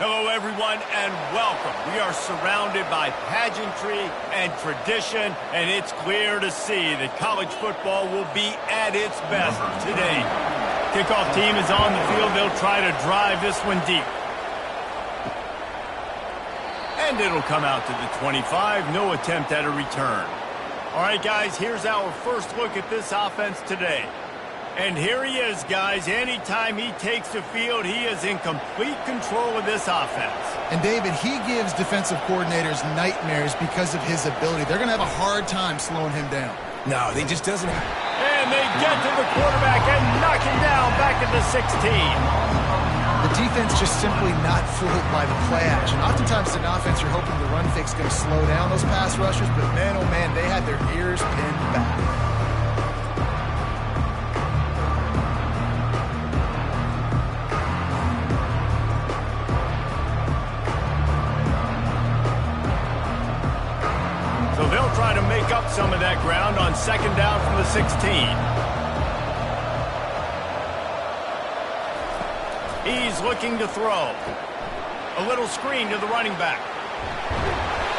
Hello, everyone, and welcome. We are surrounded by pageantry and tradition, and it's clear to see that college football will be at its best today. Kickoff team is on the field. They'll try to drive this one deep. And it'll come out to the 25. No attempt at a return. All right, guys, here's our first look at this offense today. And here he is, guys. Anytime he takes the field, he is in complete control of this offense. And, David, he gives defensive coordinators nightmares because of his ability. They're going to have a hard time slowing him down. No, he just doesn't. And they get to the quarterback and knock him down back at the 16. The defense just simply not fooled by the play action. Oftentimes, as an offense, you're hoping the run fake's going to slow down those pass rushers, but, man, oh, man, they had their ears pinned back. They'll try to make up some of that ground on second down from the 16. He's looking to throw. A little screen to the running back.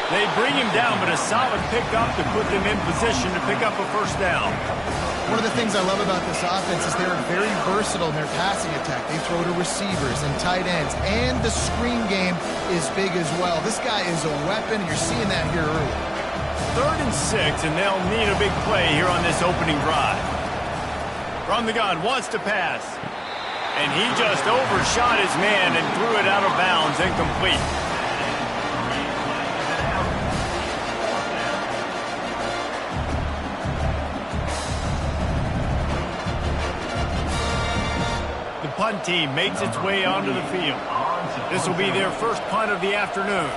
They bring him down, but a solid pickup to put them in position to pick up a first down. One of the things I love about this offense is they're very versatile in their passing attack. They throw to receivers and tight ends, and the screen game is big as well. This guy is a weapon, and you're seeing that here early. 3rd and 6, and they'll need a big play here on this opening drive. From the gun, wants to pass. And he just overshot his man and threw it out of bounds, incomplete. The punt team makes its way onto the field. This will be their first punt of the afternoon.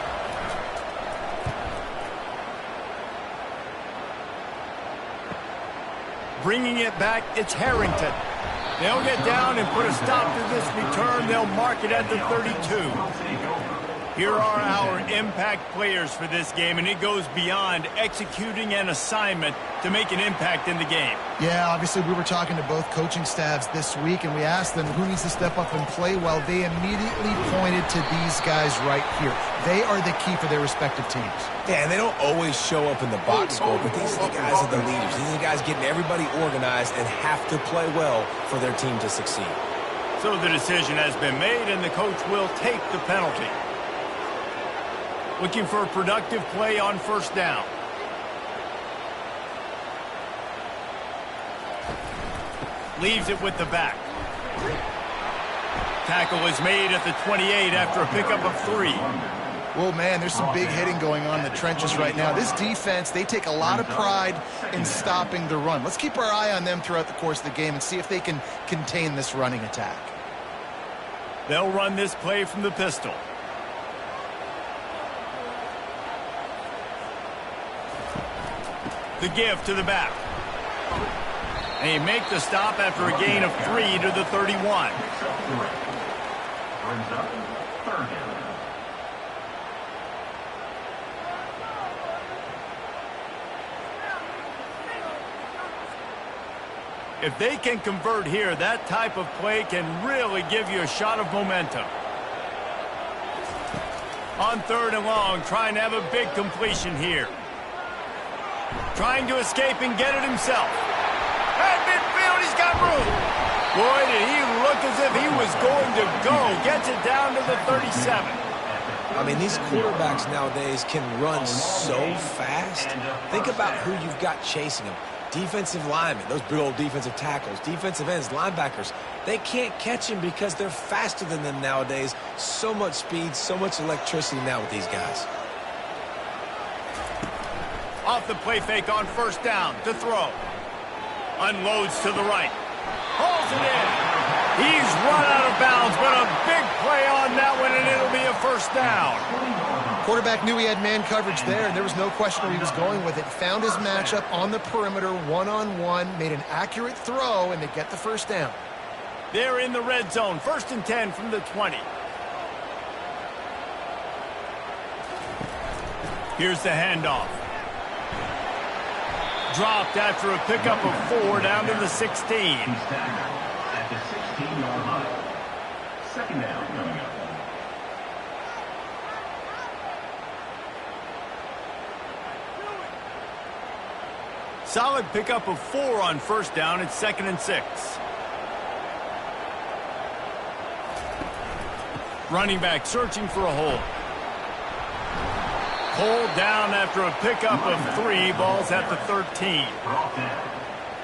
Bringing it back, it's Harrington. They'll get down and put a stop to this return. They'll mark it at the 32. Here are our impact players for this game, and it goes beyond executing an assignment to make an impact in the game. Yeah, obviously we were talking to both coaching staffs this week, and we asked them who needs to step up and play well. They immediately pointed to these guys right here. They are the key for their respective teams. Yeah, and they don't always show up in the box score, but these are the guys that are the leaders. These are the guys getting everybody organized and have to play well for their team to succeed. So the decision has been made, and the coach will take the penalty. Looking for a productive play on first down. Leaves it with the back. Tackle is made at the 28 after a pickup of 3. Well, man, there's some big hitting going on in the trenches right now. This defense, they take a lot of pride in stopping the run. Let's keep our eye on them throughout the course of the game and see if they can contain this running attack. They'll run this play from the pistol. The give to the back. And he make the stop after a gain of 3 to the 31. If they can convert here, that type of play can really give you a shot of momentum. On 3rd and long, trying to have a big completion here. Trying to escape and get it himself. At midfield, he's got room. Boy, did he look as if he was going to go. Gets it down to the 37. I mean, these quarterbacks nowadays can run so fast. Think about who you've got chasing them. Defensive linemen, those big old defensive tackles, defensive ends, linebackers. They can't catch him because they're faster than them nowadays. So much speed, so much electricity now with these guys. Off the play fake on first down to throw. Unloads to the right. Hauls it in. He's run out of bounds, but a big play on that one, and it'll be a first down. Quarterback knew he had man coverage there, and there was no question where he was going with it. Found his matchup on the perimeter, one-on-one, made an accurate throw, and they get the first down. They're in the red zone. 1st and 10 from the 20. Here's the handoff. Dropped after a pickup of 4 down to the 16. At the 16-yard line. Second down coming up. solid pickup of 4 on first down. It's 2nd and 6. Running back searching for a hole. Pulled down after a pickup of 3. Ball's at the 13.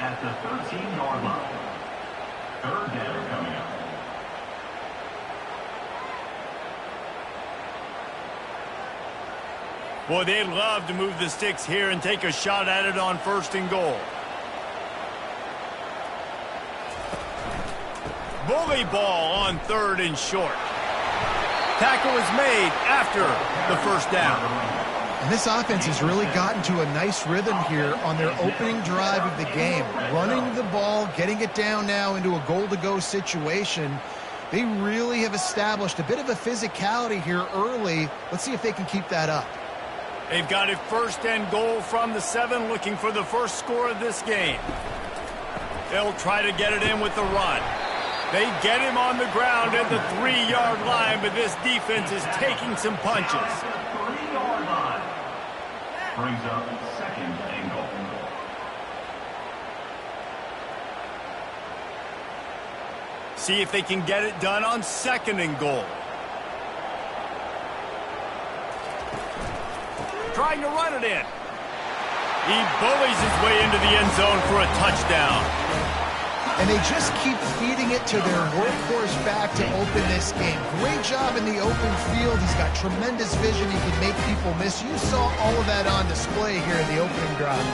At the 13-yard line. 3rd down coming up. Boy, they'd love to move the sticks here and take a shot at it on 1st and goal. Bully ball on 3rd and short. Tackle is made after the 1st down. And this offense has really gotten to a nice rhythm here on their opening drive of the game. Running the ball, getting it down now into a goal-to-go situation. They really have established a bit of a physicality here early. Let's see if they can keep that up. They've got it 1st and goal from the 7, looking for the first score of this game. They'll try to get it in with the run. They get him on the ground at the 3-yard line, but this defense is taking some punches. 3-yard line. Brings up 2nd and goal. See if they can get it done on 2nd and goal. Trying to run it in. He bullies his way into the end zone for a touchdown. And they just keep feeding it to their workhorse back to open this game. Great job in the open field. He's got tremendous vision. He can make people miss. You saw all of that on display here in the opening drive.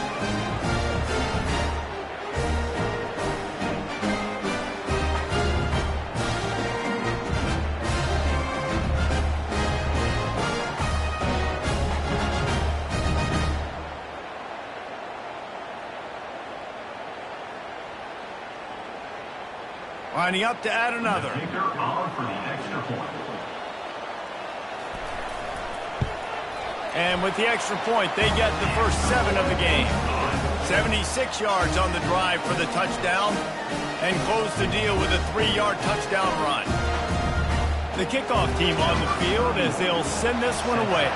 Lining up to add another. On for the extra point. And with the extra point, they get the first 7 of the game. 76 yards on the drive for the touchdown, and close the deal with a 3-yard touchdown run. The kickoff team on the field as they'll send this one away.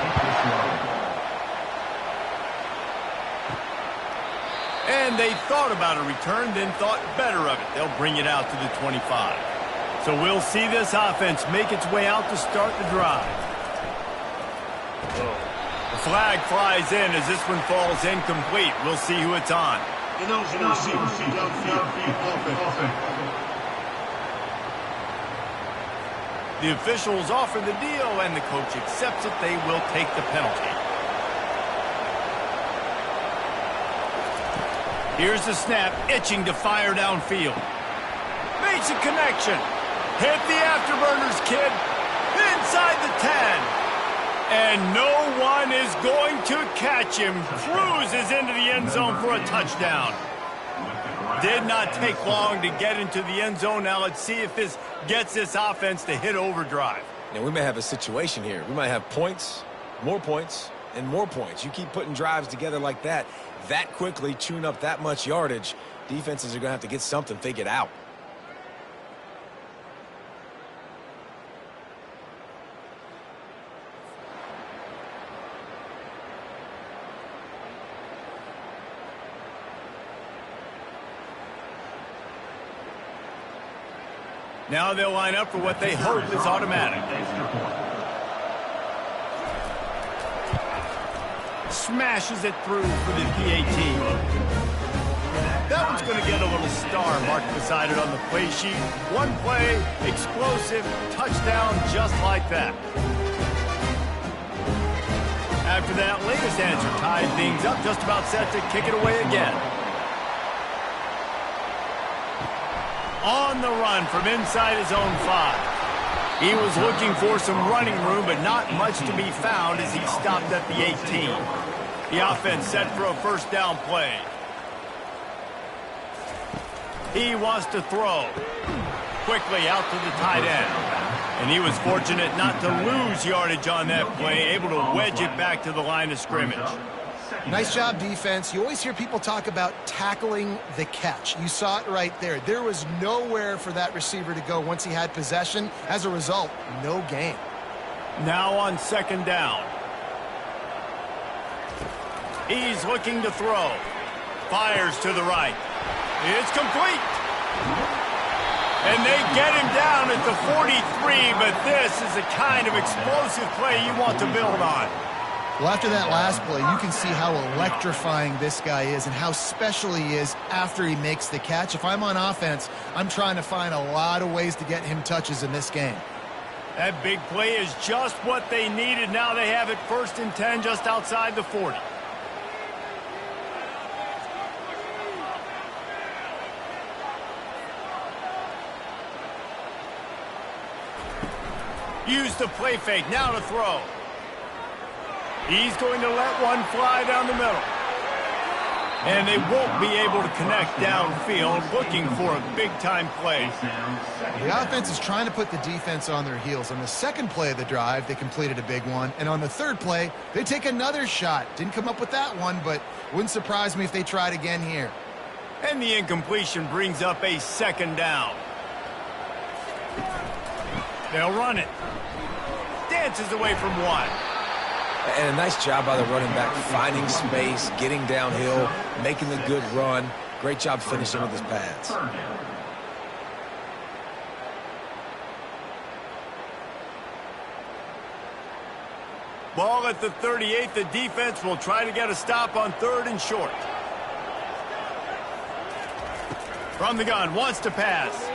And they thought about a return, then thought better of it. They'll bring it out to the 25. So we'll see this offense make its way out to start the drive. The flag flies in as this one falls incomplete. We'll see who it's on. The officials offer the deal, and the coach accepts it. They will take the penalty. Here's the snap, itching to fire downfield. Makes a connection. Hit the afterburners, kid. Inside the 10. And no one is going to catch him. Cruises into the end zone for a touchdown. Did not take long to get into the end zone. Now let's see if this gets this offense to hit overdrive. Now, we may have a situation here. We might have points, and more points. You keep putting drives together like that quickly, tune up that much yardage, defenses are going to have to get something figured out. Now they'll line up for what they hope is automatic. Smashes it through for the PAT. That one's going to get a little star marked beside it on the play sheet. One play, explosive, touchdown just like that. After that latest answer tied things up, just about set to kick it away again. On the run from inside his own 5. He was looking for some running room, but not much to be found as he stopped at the 18. The offense set for a first down play. He wants to throw. Quickly out to the tight end. And he was fortunate not to lose yardage on that play, able to wedge it back to the line of scrimmage. Nice job, defense. You always hear people talk about tackling the catch. You saw it right there. There was nowhere for that receiver to go once he had possession. As a result, no gain. Now on second down. He's looking to throw. fires to the right. It's complete. And they get him down at the 43, but this is the kind of explosive play you want to build on. Well, after that last play, you can see how electrifying this guy is and how special he is after he makes the catch. If I'm on offense, I'm trying to find a lot of ways to get him touches in this game. That big play is just what they needed. Now they have it 1st and 10 just outside the 40. Use the play fake, now to throw. He's going to let one fly down the middle. And they won't be able to connect downfield, looking for a big-time play. The offense is trying to put the defense on their heels. On the second play of the drive, they completed a big one. And on the third play, they take another shot. Didn't come up with that one, but wouldn't surprise me if they tried again here. And the incompletion brings up a 2nd down. They'll run it. Dances away from one. And a nice job by the running back, finding space, getting downhill, making the good run. Great job finishing with his pads. Ball at the 38. The defense will try to get a stop on 3rd and short. From the gun, wants to pass.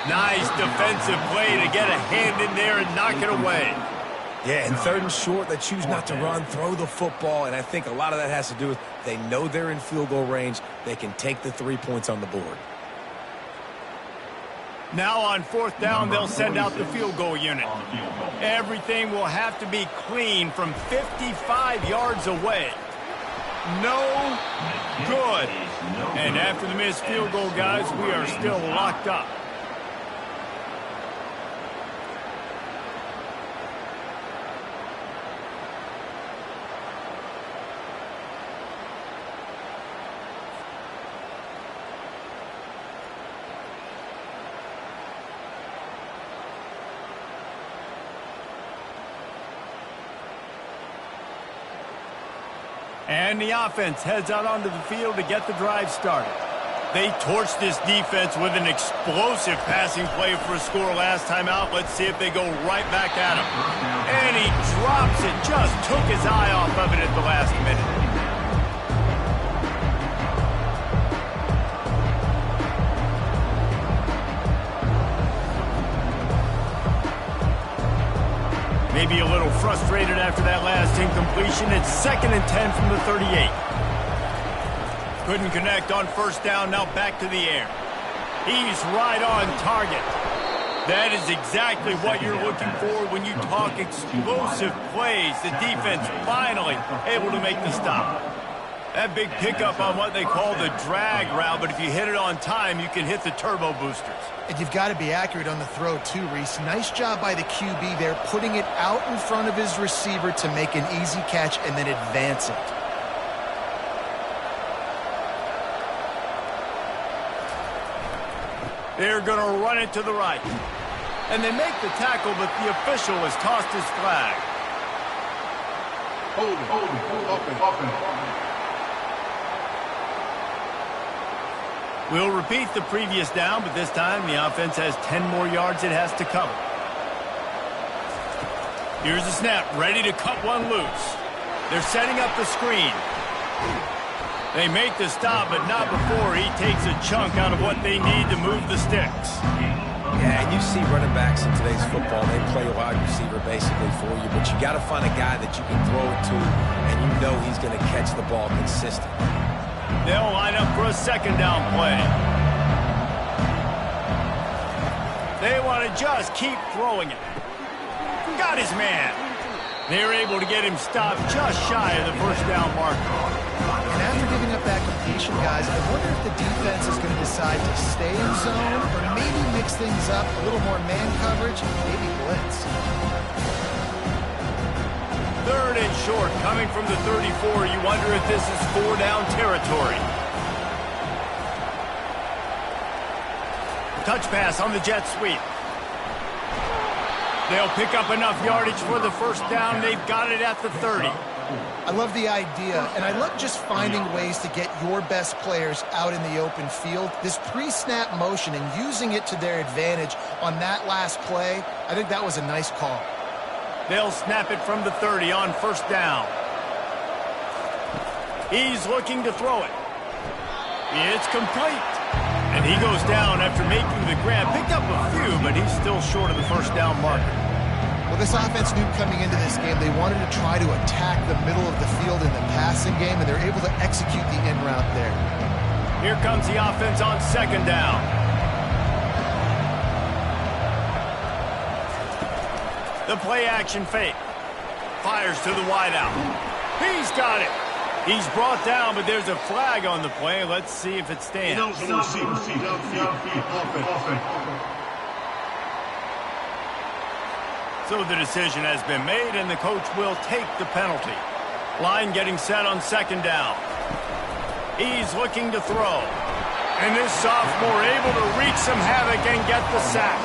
Nice defensive play to get a hand in there and knock it away. Yeah, and 3rd and short, they choose not to run, throw the football, and I think a lot of that has to do with they know they're in field goal range. They can take the 3 points on the board. Now on 4th down, they'll send out the field goal unit. Everything will have to be clean from 55 yards away. No good. And after the missed field goal, guys, we are still locked up. And the offense heads out onto the field to get the drive started. They torched this defense with an explosive passing play for a score last time out. Let's see if they go right back at him. And he drops it, just took his eye off of it at the last minute. Maybe a little frustrated after that last incompletion. It's 2nd and 10 from the 38. Couldn't connect on 1st down, now back to the air. He's right on target. That is exactly what you're looking for when you talk explosive plays. The defense finally able to make the stop. That big pickup on what they call the drag route, but if you hit it on time, you can hit the turbo boosters. And you've got to be accurate on the throw too, Reese. Nice job by the QB there, putting it out in front of his receiver to make an easy catch and then advance it. They're going to run it to the right. And they make the tackle, but the official has tossed his flag. Hold. We'll repeat the previous down, but this time the offense has 10 more yards it has to cover. Here's the snap, ready to cut one loose. They're setting up the screen. They make the stop, but not before he takes a chunk out of what they need to move the sticks. Yeah, and you see running backs in today's football, they play a wide receiver basically for you, but you got to find a guy that you can throw it to, and you know he's going to catch the ball consistently. They'll line up for a 2nd down play. They want to just keep throwing it. Got his man. They're able to get him stopped just shy of the 1st down marker. And after giving up that completion, guys, I wonder if the defense is going to decide to stay in zone or maybe mix things up, a little more man coverage, maybe blitz. 3rd and short, coming from the 34. You wonder if this is 4-down territory. Touch pass on the jet sweep. They'll pick up enough yardage for the 1st down. They've got it at the 30. I love the idea, and I love just finding ways to get your best players out in the open field. This pre-snap motion and using it to their advantage on that last play, I think that was a nice call. They'll snap it from the 30 on first down. He's looking to throw it. It's complete. And he goes down after making the grab. Picked up a few, but he's still short of the first down marker. Well, this offense knew coming into this game they wanted to try to attack the middle of the field in the passing game, and they're able to execute the in route there. Here comes the offense on second down. The play action fake. Fires to the wideout. He's got it. He's brought down, but there's a flag on the play. Let's see if it stands. So the decision has been made, and the coach will take the penalty. Line getting set on second down. He's looking to throw. And this sophomore able to wreak some havoc and get the sack.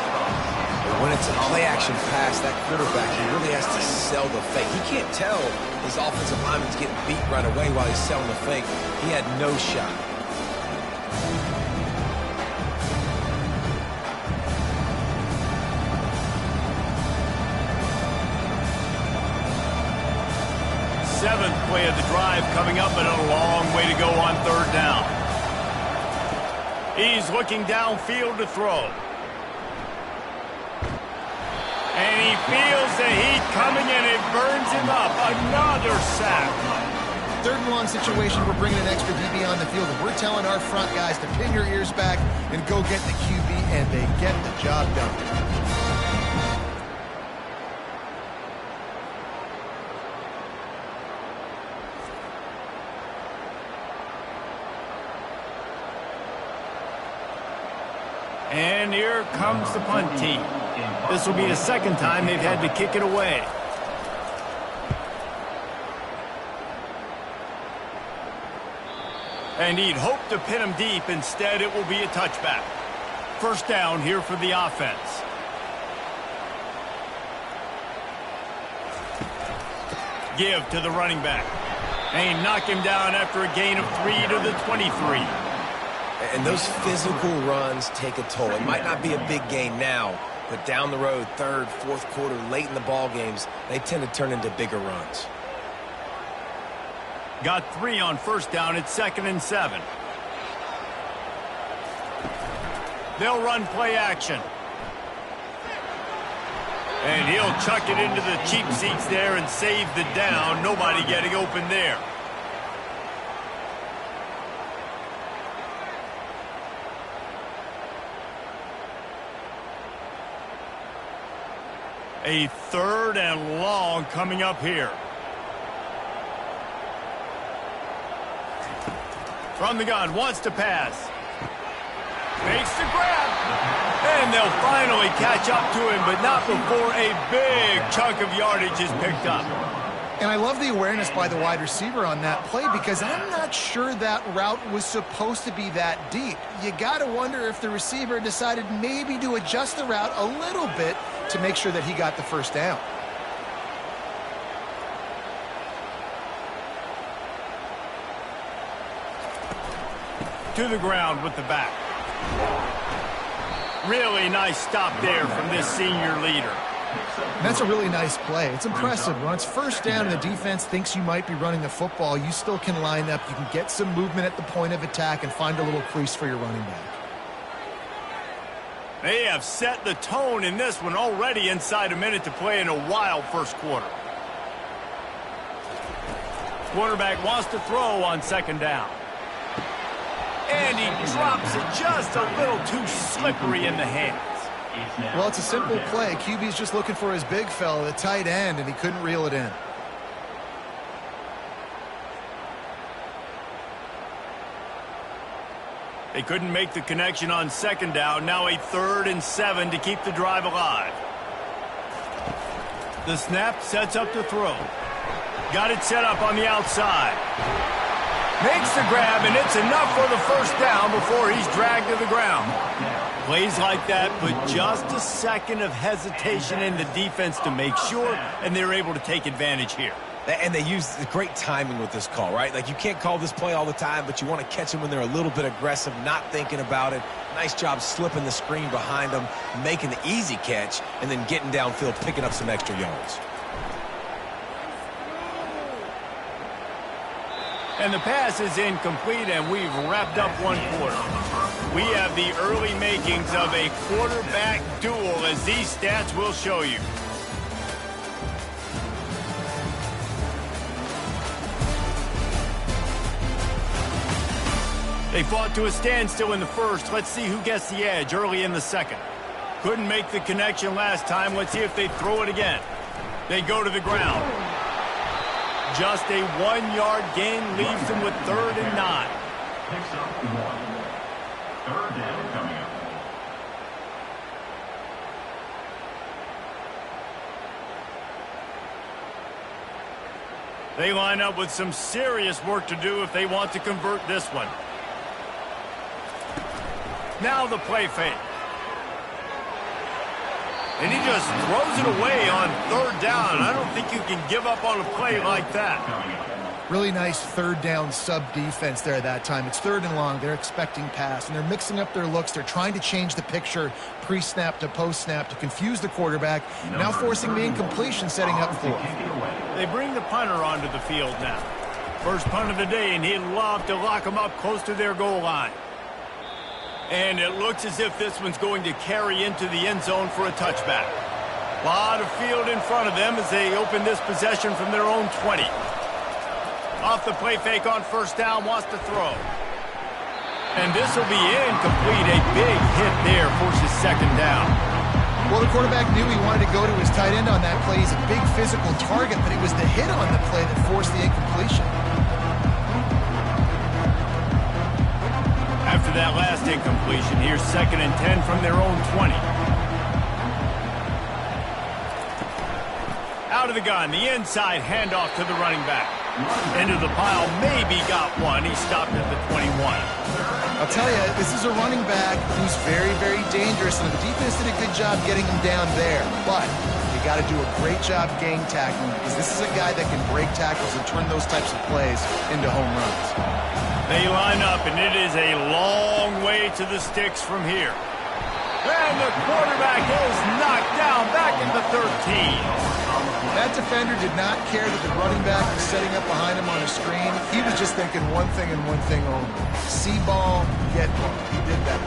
When it's a play-action pass, that quarterback, he really has to sell the fake. He can't tell his offensive lineman's getting beat right away while he's selling the fake. He had no shot. Seventh play of the drive coming up, but a long way to go on third down. He's looking downfield to throw. And he feels the heat coming in. It burns him up. Another sack. Third and long situation, we're bringing an extra DB on the field, and we're telling our front guys to pin your ears back and go get the QB, and they get the job done. And here comes the punt team. This will be the second time they've had to kick it away. And he'd hoped to pin him deep. Instead, it will be a touchback. First down here for the offense. Give to the running back. And he knocked him down after a gain of 3 to the 23. And those physical runs take a toll. It might not be a big gain now, but down the road, third, fourth quarter, late in the ball games, they tend to turn into bigger runs. Got 3 on first down. It's 2nd and 7. They'll run play action. And he'll chuck it into the cheap seats there and save the down. Nobody getting open there. A 3rd and long coming up here. From the gun, wants to pass. Makes the grab. And they'll finally catch up to him, but not before a big chunk of yardage is picked up. And I love the awareness by the wide receiver on that play, because I'm not sure that route was supposed to be that deep. You got to wonder if the receiver decided maybe to adjust the route a little bit to make sure that he got the first down. To the ground with the back. Really nice stop there from this senior leader. And that's a really nice play. It's impressive. When it's first down and the defense thinks you might be running the football, you still can line up. You can get some movement at the point of attack and find a little crease for your running back. They have set the tone in this one already inside a minute to play in a wild first quarter. Quarterback wants to throw on second down. And he drops it just a little too slippery in the hands. Well, it's a simple play. QB's just looking for his big fella, the tight end, and he couldn't reel it in. They couldn't make the connection on second down. Now a 3rd and 7 to keep the drive alive. The snap sets up to throw. Got it set up on the outside. Makes the grab, and it's enough for the first down before he's dragged to the ground. Plays like that, but just a second of hesitation in the defense to make sure, and they're able to take advantage here. And they use great timing with this call, right? Like, you can't call this play all the time, but you want to catch them when they're a little bit aggressive, not thinking about it. Nice job slipping the screen behind them, making the easy catch, and then getting downfield, picking up some extra yards. And the pass is incomplete, and we've wrapped up one quarter. We have the early makings of a quarterback duel, as these stats will show you. They fought to a standstill in the first. Let's see who gets the edge early in the second. Couldn't make the connection last time. Let's see if they throw it again. They go to the ground. Just a 1-yard gain leaves them with 3rd and 9. Picks up 1. 3rd down coming up. They line up with some serious work to do if they want to convert this one. Now the play fake. And he just throws it away on 3rd down. I don't think you can give up on a play like that. Really nice 3rd down sub-defense there that time. It's 3rd and long. They're expecting pass, and they're mixing up their looks. They're trying to change the picture pre-snap to post-snap to confuse the quarterback, now forcing the incompletion, setting up 4th. They bring the punter onto the field now. First punt of the day, and he'd love to lock them up close to their goal line. And it looks as if this one's going to carry into the end zone for a touchback. A lot of field in front of them as they open this possession from their own 20. Off the play fake on 1st down, wants to throw. And this will be incomplete. A big hit there, forces 2nd down. Well, the quarterback knew he wanted to go to his tight end on that play. He's a big physical target, but it was the hit on the play that forced the incompletion. After that last incompletion, here's 2nd and 10 from their own 20. Out of the gun, the inside handoff to the running back. Into the pile, maybe got one. He stopped at the 21. I'll tell you, this is a running back who's very, very dangerous, and the defense did a good job getting him down there. But you got to do a great job gang tackling, because this is a guy that can break tackles and turn those types of plays into home runs. They line up, and it is a long way to the sticks from here. And the quarterback is knocked down back in the 13. That defender did not care that the running back was setting up behind him on a screen. He was just thinking one thing and one thing only. See ball, get ball. He did that.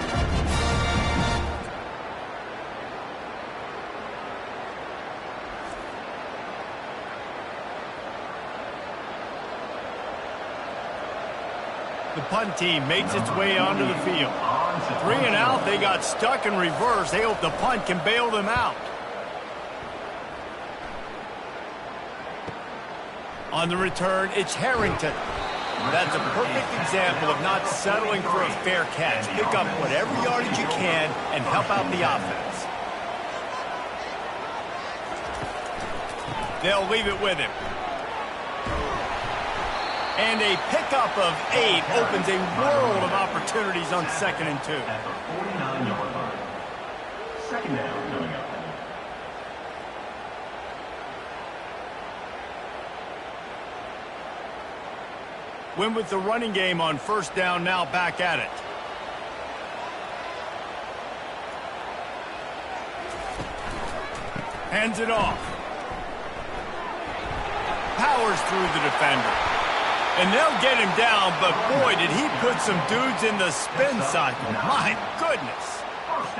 The punt team makes its way onto the field. 3 and out, they got stuck in reverse. They hope the punt can bail them out. On the return, it's Harrington. That's a perfect example of not settling for a fair catch. Pick up whatever yardage you can and help out the offense. They'll leave it with him. And a pickup of 8 opens a world of opportunities on 2nd and 2. At the 49-yard line. 2nd down coming up. Win with the running game on 1st down, now back at it. Hands it off. Powers through the defender. And they'll get him down, but boy, did he put some dudes in the spin cycle. My goodness.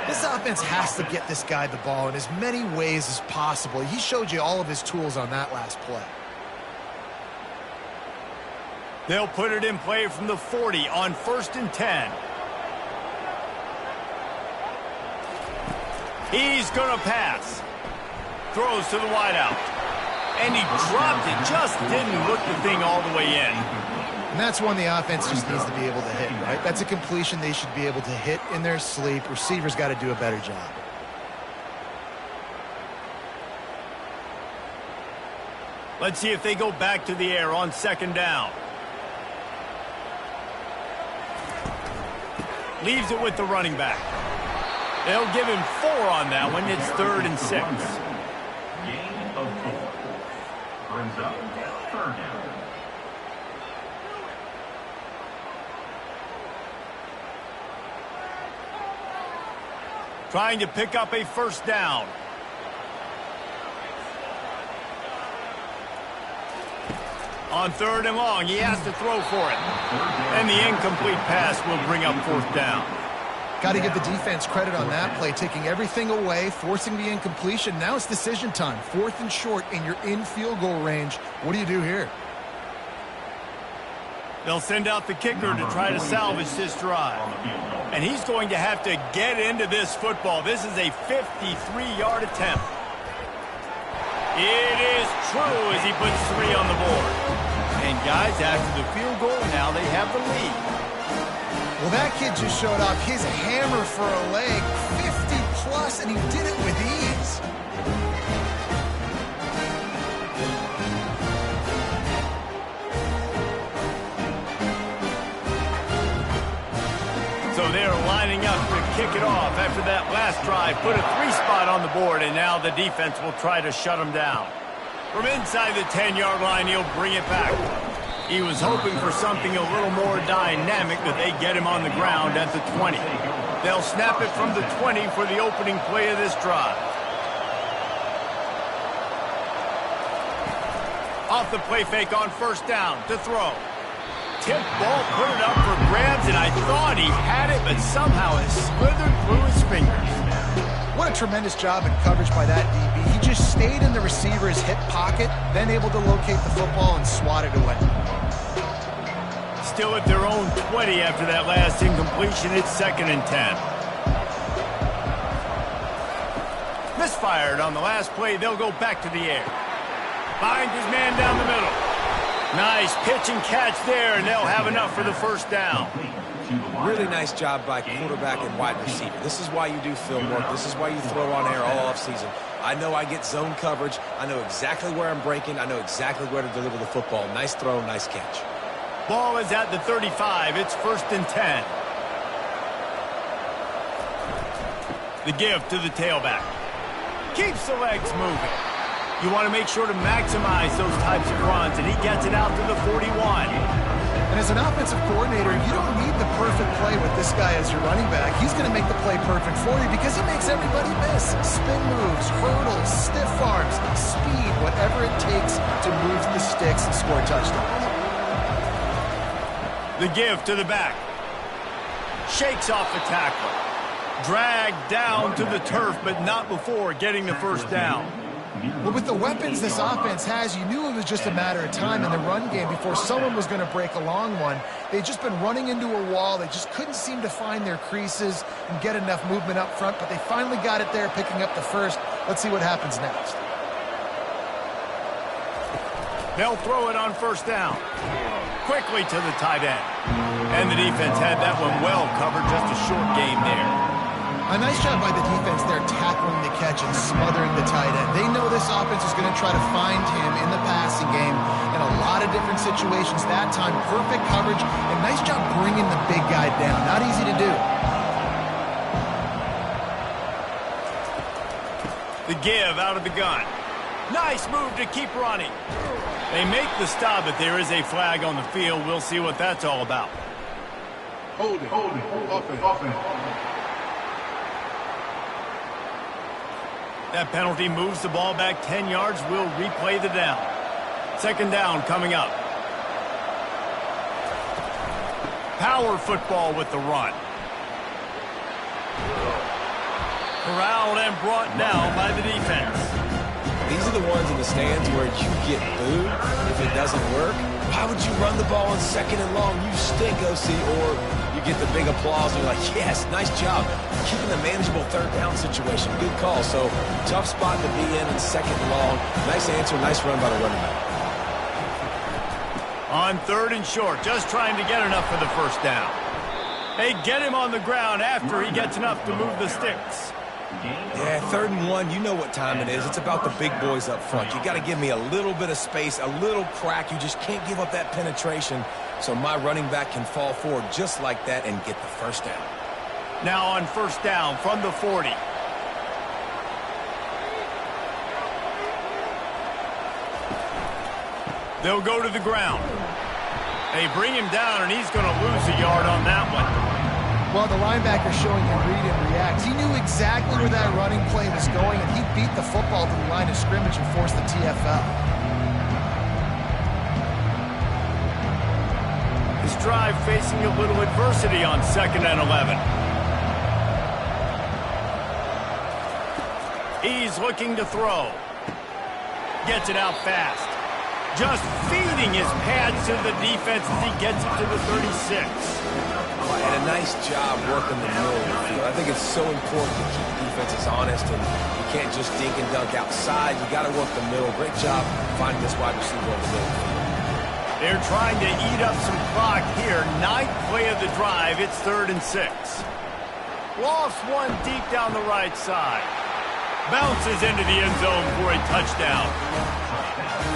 This offense has to get this guy the ball in as many ways as possible. He showed you all of his tools on that last play. They'll put it in play from the 40 on 1st and 10. He's going to pass. Throws to the wideout. And he dropped it. Just didn't look the thing all the way in. And that's one the offense just needs to be able to hit, right? That's a completion they should be able to hit in their sleep. Receivers got to do a better job. Let's see if they go back to the air on 2nd down. Leaves it with the running back. They'll give him 4 on that one. It's 3rd and 6. Gain of 4. brings up third down. Trying to pick up a first down. On third and long, he has to throw for it. And the incomplete pass will bring up fourth down. Got to give the defense credit on that play, taking everything away, forcing the incompletion. Now it's decision time. Fourth and short, and you're in field goal range. What do you do here? They'll send out the kicker to try to salvage this drive. And he's going to have to get into this football. This is a 53-yard attempt. It is true as he puts 3 on the board. And guys, after the field goal, now they have the lead. Well, that kid just showed off his hammer for a leg, 50-plus, and he did it with ease. So they're lining up to kick it off after that last drive. Put a 3-spot on the board, and now the defense will try to shut them down. From inside the 10-yard line, he'll bring it back. He was hoping for something a little more dynamic, but they get him on the ground at the 20. They'll snap it from the 20 for the opening play of this drive. Off the play fake on first down to throw. Tip ball, put it up for grabs, and I thought he had it, but somehow it slithered through his fingers. What a tremendous job in coverage by that DB. He just stayed in the receiver's hip pocket, then able to locate the football and swat it away. Still at their own 20 after that last incompletion. It's 2nd and 10. Misfired on the last play. They'll go back to the air. Finds his man down the middle. Nice pitch and catch there, and they'll have enough for the first down. Really nice job by quarterback and wide receiver. This is why you do film work. This is why you throw on air all offseason. I know I get zone coverage. I know exactly where I'm breaking. I know exactly where to deliver the football. Nice throw, nice catch. Ball is at the 35. It's 1st and 10. The give to the tailback. Keeps the legs moving. You want to make sure to maximize those types of runs, and he gets it out to the 41. And as an offensive coordinator, you don't need the perfect play with this guy as your running back. He's going to make the play perfect for you because he makes everybody miss. Spin moves, hurdles, stiff arms, speed, whatever it takes to move the sticks and score touchdowns. The give to the back. Shakes off the tackler. Dragged down to the turf, but not before getting the first down. Well, with the weapons this offense has, you knew it was just a matter of time in the run game before someone was going to break a long one. They'd just been running into a wall. They just couldn't seem to find their creases and get enough movement up front, but they finally got it there, picking up the first. Let's see what happens next. They'll throw it on first down. Quickly to the tight end. And the defense had that one well covered, just a short game there. A nice job by the defense there tackling the catch and smothering the tight end. They know this offense is going to try to find him in the passing game in a lot of different situations. That time, perfect coverage and nice job bringing the big guy down. Not easy to do. The give out of the gun. Nice move to keep running. They make the stop, but there is a flag on the field. We'll see what that's all about. Hold it. Offense. That penalty moves the ball back 10 yards. We'll replay the down. 2nd down coming up. Power football with the run. Corralled and brought down by the defense. These are the ones in the stands where you get booed if it doesn't work. Why would you run the ball on 2nd and long? You stink, OC. Or you get the big applause and you're like, yes, nice job. Keeping the manageable 3rd down situation. Good call. So, tough spot to be in 2nd and long. Nice answer, nice run by the running back. On 3rd and short, just trying to get enough for the first down. They get him on the ground after he gets enough to move the sticks. Yeah, 3rd and 1, you know what time it is. It's about the big boys up front. You got to give me a little bit of space, a little crack. You just can't give up that penetration so my running back can fall forward just like that and get the first down. Now on first down from the 40. They'll go to the ground. They bring him down, and he's going to lose a yard on that one. Well, the linebacker showing him read and react. He knew exactly where that running play was going, and he beat the football to the line of scrimmage and forced the TFL. His drive facing a little adversity on 2nd and 11. He's looking to throw. Gets it out fast. Just feeding his pads to the defense as he gets it to the 36. And a nice job working the middle of the field. I think it's so important to keep defenses honest, and you can't just dink and dunk outside. You got to work the middle. Great job finding this wide receiver over the middle of the field. They're trying to eat up some clock here. 9th play of the drive. It's 3rd and 6. Lost one deep down the right side. Bounces into the end zone for a touchdown.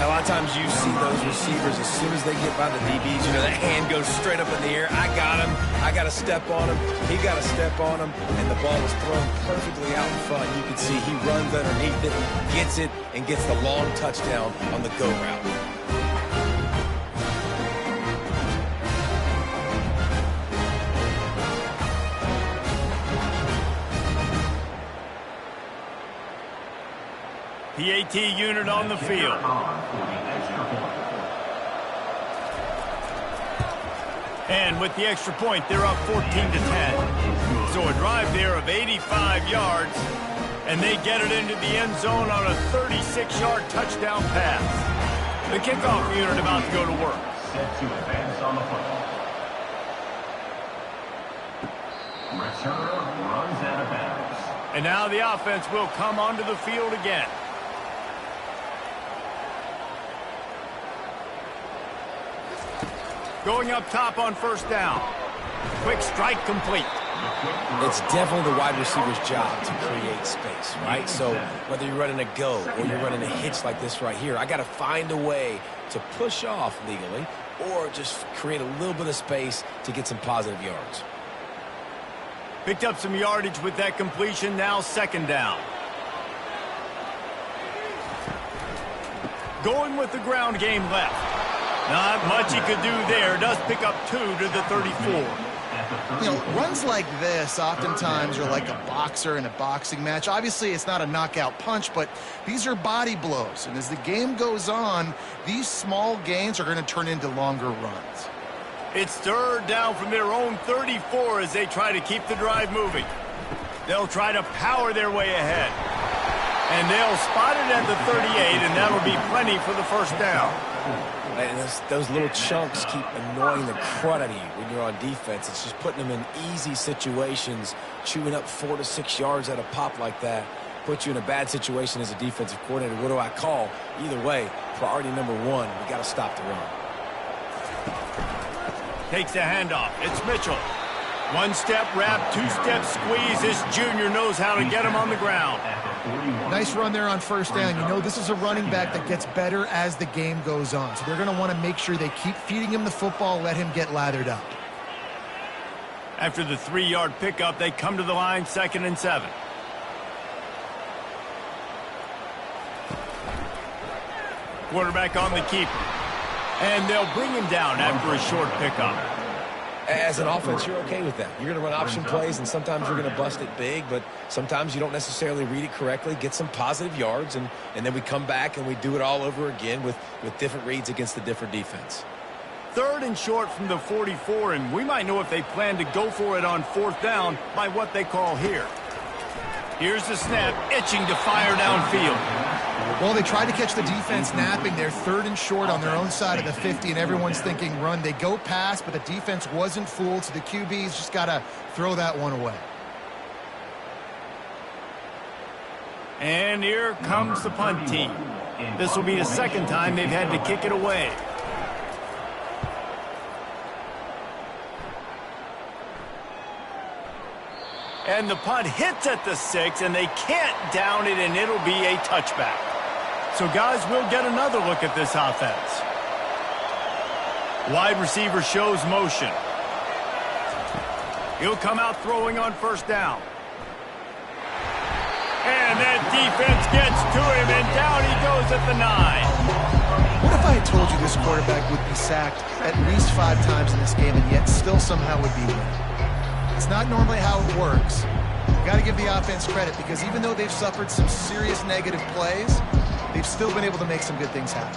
A lot of times you see those receivers, as soon as they get by the DBs, you know, that hand goes straight up in the air. I got him. I got to step on him. He got to step on him. And the ball was thrown perfectly out in front. You can see he runs underneath it, gets it, and gets the long touchdown on the go route. PAT unit on the field. And with the extra point, they're up 14-10. So a drive there of 85 yards, and they get it into the end zone on a 36-yard touchdown pass. The kickoff unit about to go to work. Set to advance on the football. Returner runs out of bounds. And now the offense will come onto the field again. Going up top on 1st down. Quick strike complete. It's definitely the wide receiver's job to create space, right? So whether you're running a go or you're running a hitch like this right here, I got to find a way to push off legally or just create a little bit of space to get some positive yards. Picked up some yardage with that completion. Now 2nd down. Going with the ground game left. Not much he could do there. Does pick up 2 to the 34. You know, runs like this oftentimes are like a boxer in a boxing match. Obviously, it's not a knockout punch, but these are body blows. And as the game goes on, these small gains are going to turn into longer runs. It's 3rd down from their own 34 as they try to keep the drive moving. They'll try to power their way ahead. And they'll spot it at the 38, and that'll be plenty for the 1st down. And those little chunks keep annoying the crud out of you when you're on defense. It's just putting them in easy situations, chewing up 4 to 6 yards at a pop like that. Puts you in a bad situation as a defensive coordinator. What do I call? Either way, priority number 1, we got to stop the run. Takes the handoff. It's Mitchell. 1-step wrap, 2-step squeeze. This junior knows how to get him on the ground. Nice run there on 1st down. You know, this is a running back that gets better as the game goes on. So they're going to want to make sure they keep feeding him the football, let him get lathered up. After the 3-yard pickup, they come to the line, 2nd and 7. Quarterback on the keeper. And they'll bring him down after a short pickup. As an offense, you're okay with that. You're going to run option plays, and sometimes you're going to bust it big, but sometimes you don't necessarily read it correctly, get some positive yards, and then we come back and we do it all over again with different reads against the different defense. 3rd and short from the 44, and we might know if they plan to go for it on 4th down by what they call here. Here's the snap, itching to fire downfield. Well, they tried to catch the defense napping. They're 3rd and short on their own side of the 50, and everyone's thinking run. They go pass, but the defense wasn't fooled, so the QB's just got to throw that one away. And here comes the punt team. This will be the 2nd time they've had to kick it away. And the punt hits at the 6, and they can't down it, and it'll be a touchback. So, guys, we'll get another look at this offense. Wide receiver shows motion. He'll come out throwing on 1st down. And that defense gets to him, and down he goes at the 9. What if I had told you this quarterback would be sacked at least 5 times in this game and yet still somehow would be winning? It's not normally how it works. You've got to give the offense credit because even though they've suffered some serious negative plays, they've still been able to make some good things happen.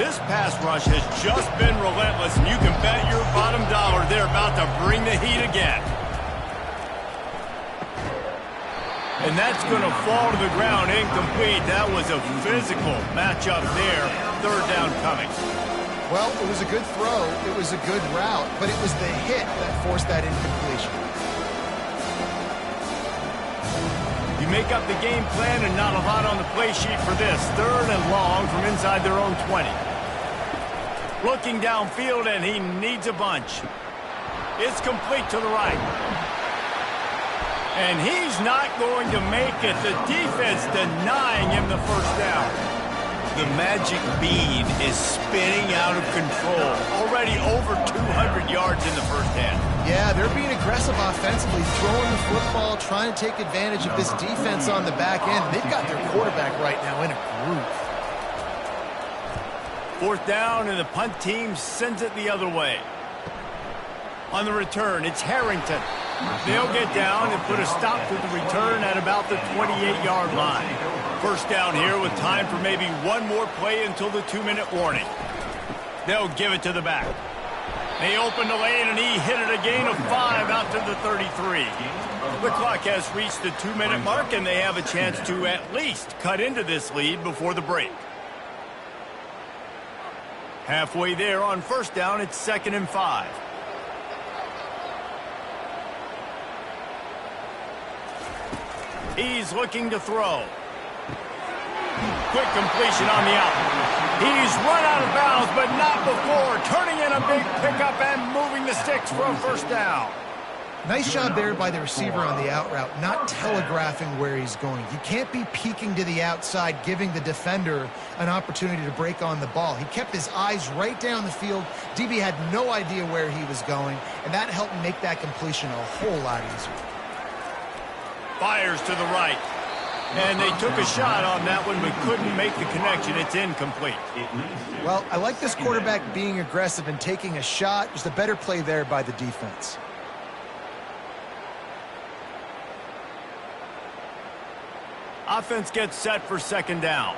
This pass rush has just been relentless, and you can bet your bottom dollar they're about to bring the heat again. And that's going to fall to the ground incomplete. That was a physical matchup there. Third down coming. Well, it was a good throw. It was a good route, but it was the hit that forced that incompletion. You make up the game plan and not a lot on the play sheet for this. Third and long from inside their own 20. Looking downfield, and he needs a bunch. It's complete to the right. And he's not going to make it. The defense denying him the first down. The magic bean is spinning out of control. Already over 200 yards in the first half. Yeah, they're being aggressive offensively, throwing the football, trying to take advantage of this defense on the back end. They've got their quarterback right now in a groove. Fourth down, and the punt team sends it the other way. On the return, it's Harrington. They'll get down and put a stop to the return at about the 28-yard line. First down here with time for maybe one more play until the 2-minute warning. They'll give it to the back. They open the lane, and he hit it a gain of 5 out to the 33. The clock has reached the 2-minute mark, and they have a chance to at least cut into this lead before the break. Halfway there on first down, it's 2nd and 5. He's looking to throw. Quick completion on the out. He's run out of bounds, but not before. Turning in a big pickup and moving the sticks for a first down. Nice job there by the receiver on the out route, not telegraphing where he's going. You can't be peeking to the outside, giving the defender an opportunity to break on the ball. He kept his eyes right down the field. DB had no idea where he was going, and that helped make that completion a whole lot easier. Fires to the right. And they took a shot on that one, but couldn't make the connection. It's incomplete. Well, I like this quarterback being aggressive and taking a shot. Just a better play there by the defense. Offense gets set for 2nd down.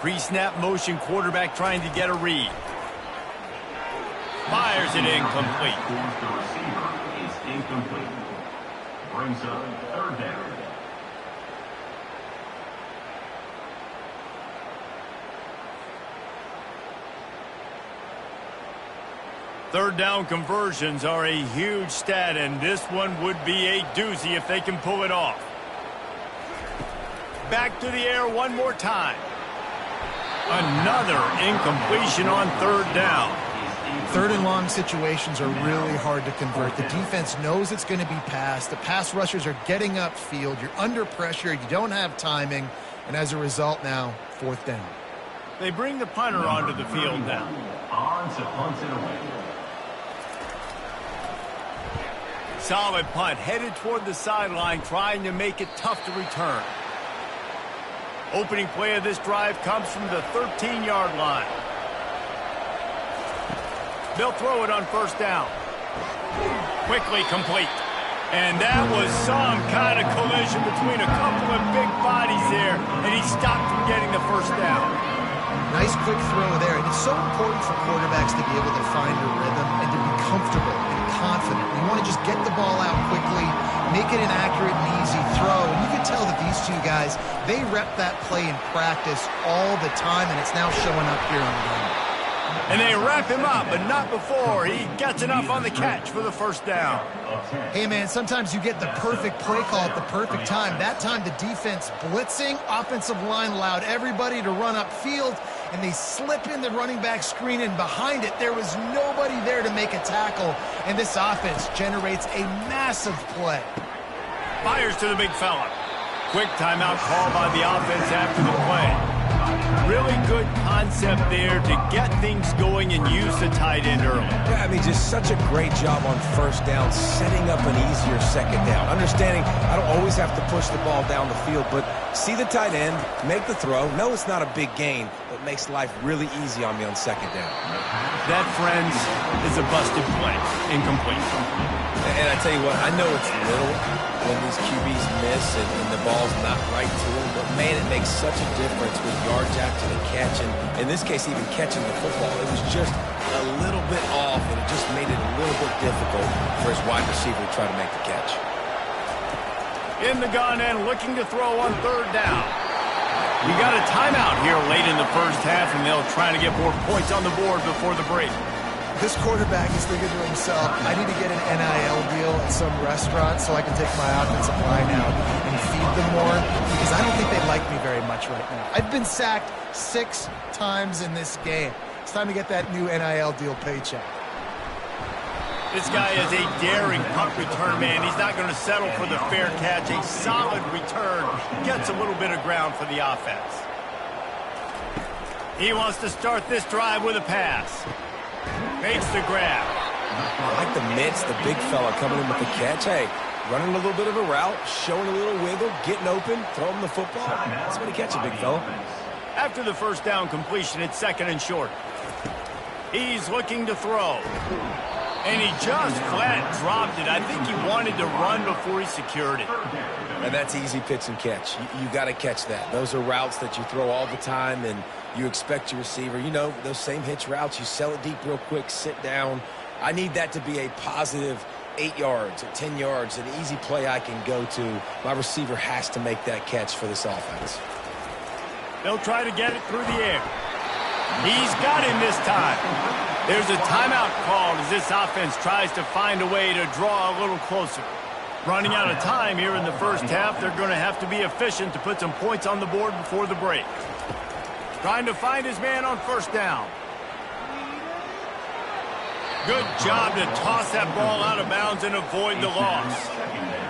Pre-snap motion, quarterback trying to get a read. Fires it incomplete. The receiver is incomplete. Brings up 3rd down. Third down conversions are a huge stat, and this one would be a doozy if they can pull it off. Back to the air one more time. Another incompletion on 3rd down. 3rd and long situations are really hard to convert. The defense knows it's going to be passed. The pass rushers are getting upfield. You're under pressure. You don't have timing. And as a result now, 4th down. They bring the punter onto the field now. On to punt it away. Solid punt, headed toward the sideline, trying to make it tough to return. Opening play of this drive comes from the 13-yard line. They'll throw it on 1st down. Quickly complete. And that was some kind of collision between a couple of big bodies there, and he stopped from getting the 1st down. Nice quick throw there. And it's so important for quarterbacks to be able to find a rhythm and to be comfortable and confident. You want to just get the ball out quickly, make it an accurate and easy throw. And you can tell that these two guys, they rep that play in practice all the time, and it's now showing up here on the ground. And they wrap him up, but not before he gets enough on the catch for the 1st down. Hey, man, sometimes you get the perfect play call at the perfect time. That time the defense blitzing, offensive line allowed everybody to run upfield, and they slip in the running back screen, and behind it there was nobody there to make a tackle, and this offense generates a massive play. Fires to the big fella. Quick timeout call by the offense after the play. Really good concept there to get things going and use the tight end early. Yeah, I mean, just such a great job on first down, setting up an easier second down. Understanding I don't always have to push the ball down the field, but see the tight end, make the throw. No, it's not a big gain, but makes life really easy on me on second down. That, friends, is a busted play. Incomplete. And I tell you what, I know it's little when these QBs miss and the ball's not right to them, but man, it makes such a difference with yards after the catch, and in this case, even catching the football. It was just a little bit off, and it just made it a little bit difficult for his wide receiver to try to make the catch. In the gun and looking to throw on third down. We got a timeout here late in the first half, and they'll try to get more points on the board before the break. This quarterback is thinking to himself, I need to get an NIL deal at some restaurant so I can take my offensive line out and feed them more, because I don't think they like me very much right now. I've been sacked 6 times in this game. It's time to get that new NIL deal paycheck. This guy is a daring punt return man. He's not going to settle for the fair catch. A solid return gets a little bit of ground for the offense. He wants to start this drive with a pass. Makes the grab. I like the mitts, the big fella coming in with the catch. Hey, running a little bit of a route, showing a little wiggle, getting open, throwing the football. That's when he catches, big fella. After the first down completion, it's second and short. He's looking to throw. And he just flat dropped it. I think he wanted to run before he secured it. And that's easy pitch and catch. You got to catch that. Those are routes that you throw all the time, and you expect your receiver. You know, those same hitch routes, you sell it deep real quick, sit down. I need that to be a positive 8 yards or 10 yards, an easy play I can go to. My receiver has to make that catch for this offense. They'll try to get it through the air. He's got him this time. There's a timeout called as this offense tries to find a way to draw a little closer. Running out of time here in the first half, they're going to have to be efficient to put some points on the board before the break. Trying to find his man on first down. Good job to toss that ball out of bounds and avoid the loss.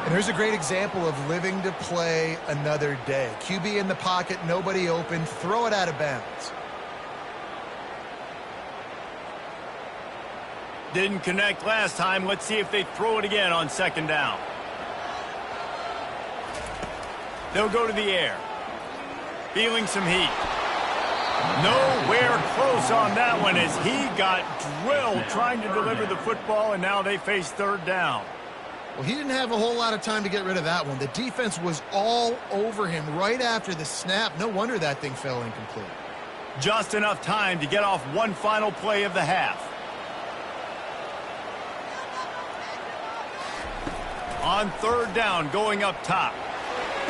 And here's a great example of living to play another day. QB in the pocket, nobody open, throw it out of bounds. Didn't connect last time. Let's see if they throw it again on second down. They'll go to the air. Feeling some heat. Nowhere close on that one as he got drilled trying to deliver the football, and now they face third down. Well, he didn't have a whole lot of time to get rid of that one. The defense was all over him right after the snap. No wonder that thing fell incomplete. Just enough time to get off one final play of the half. On third down, going up top.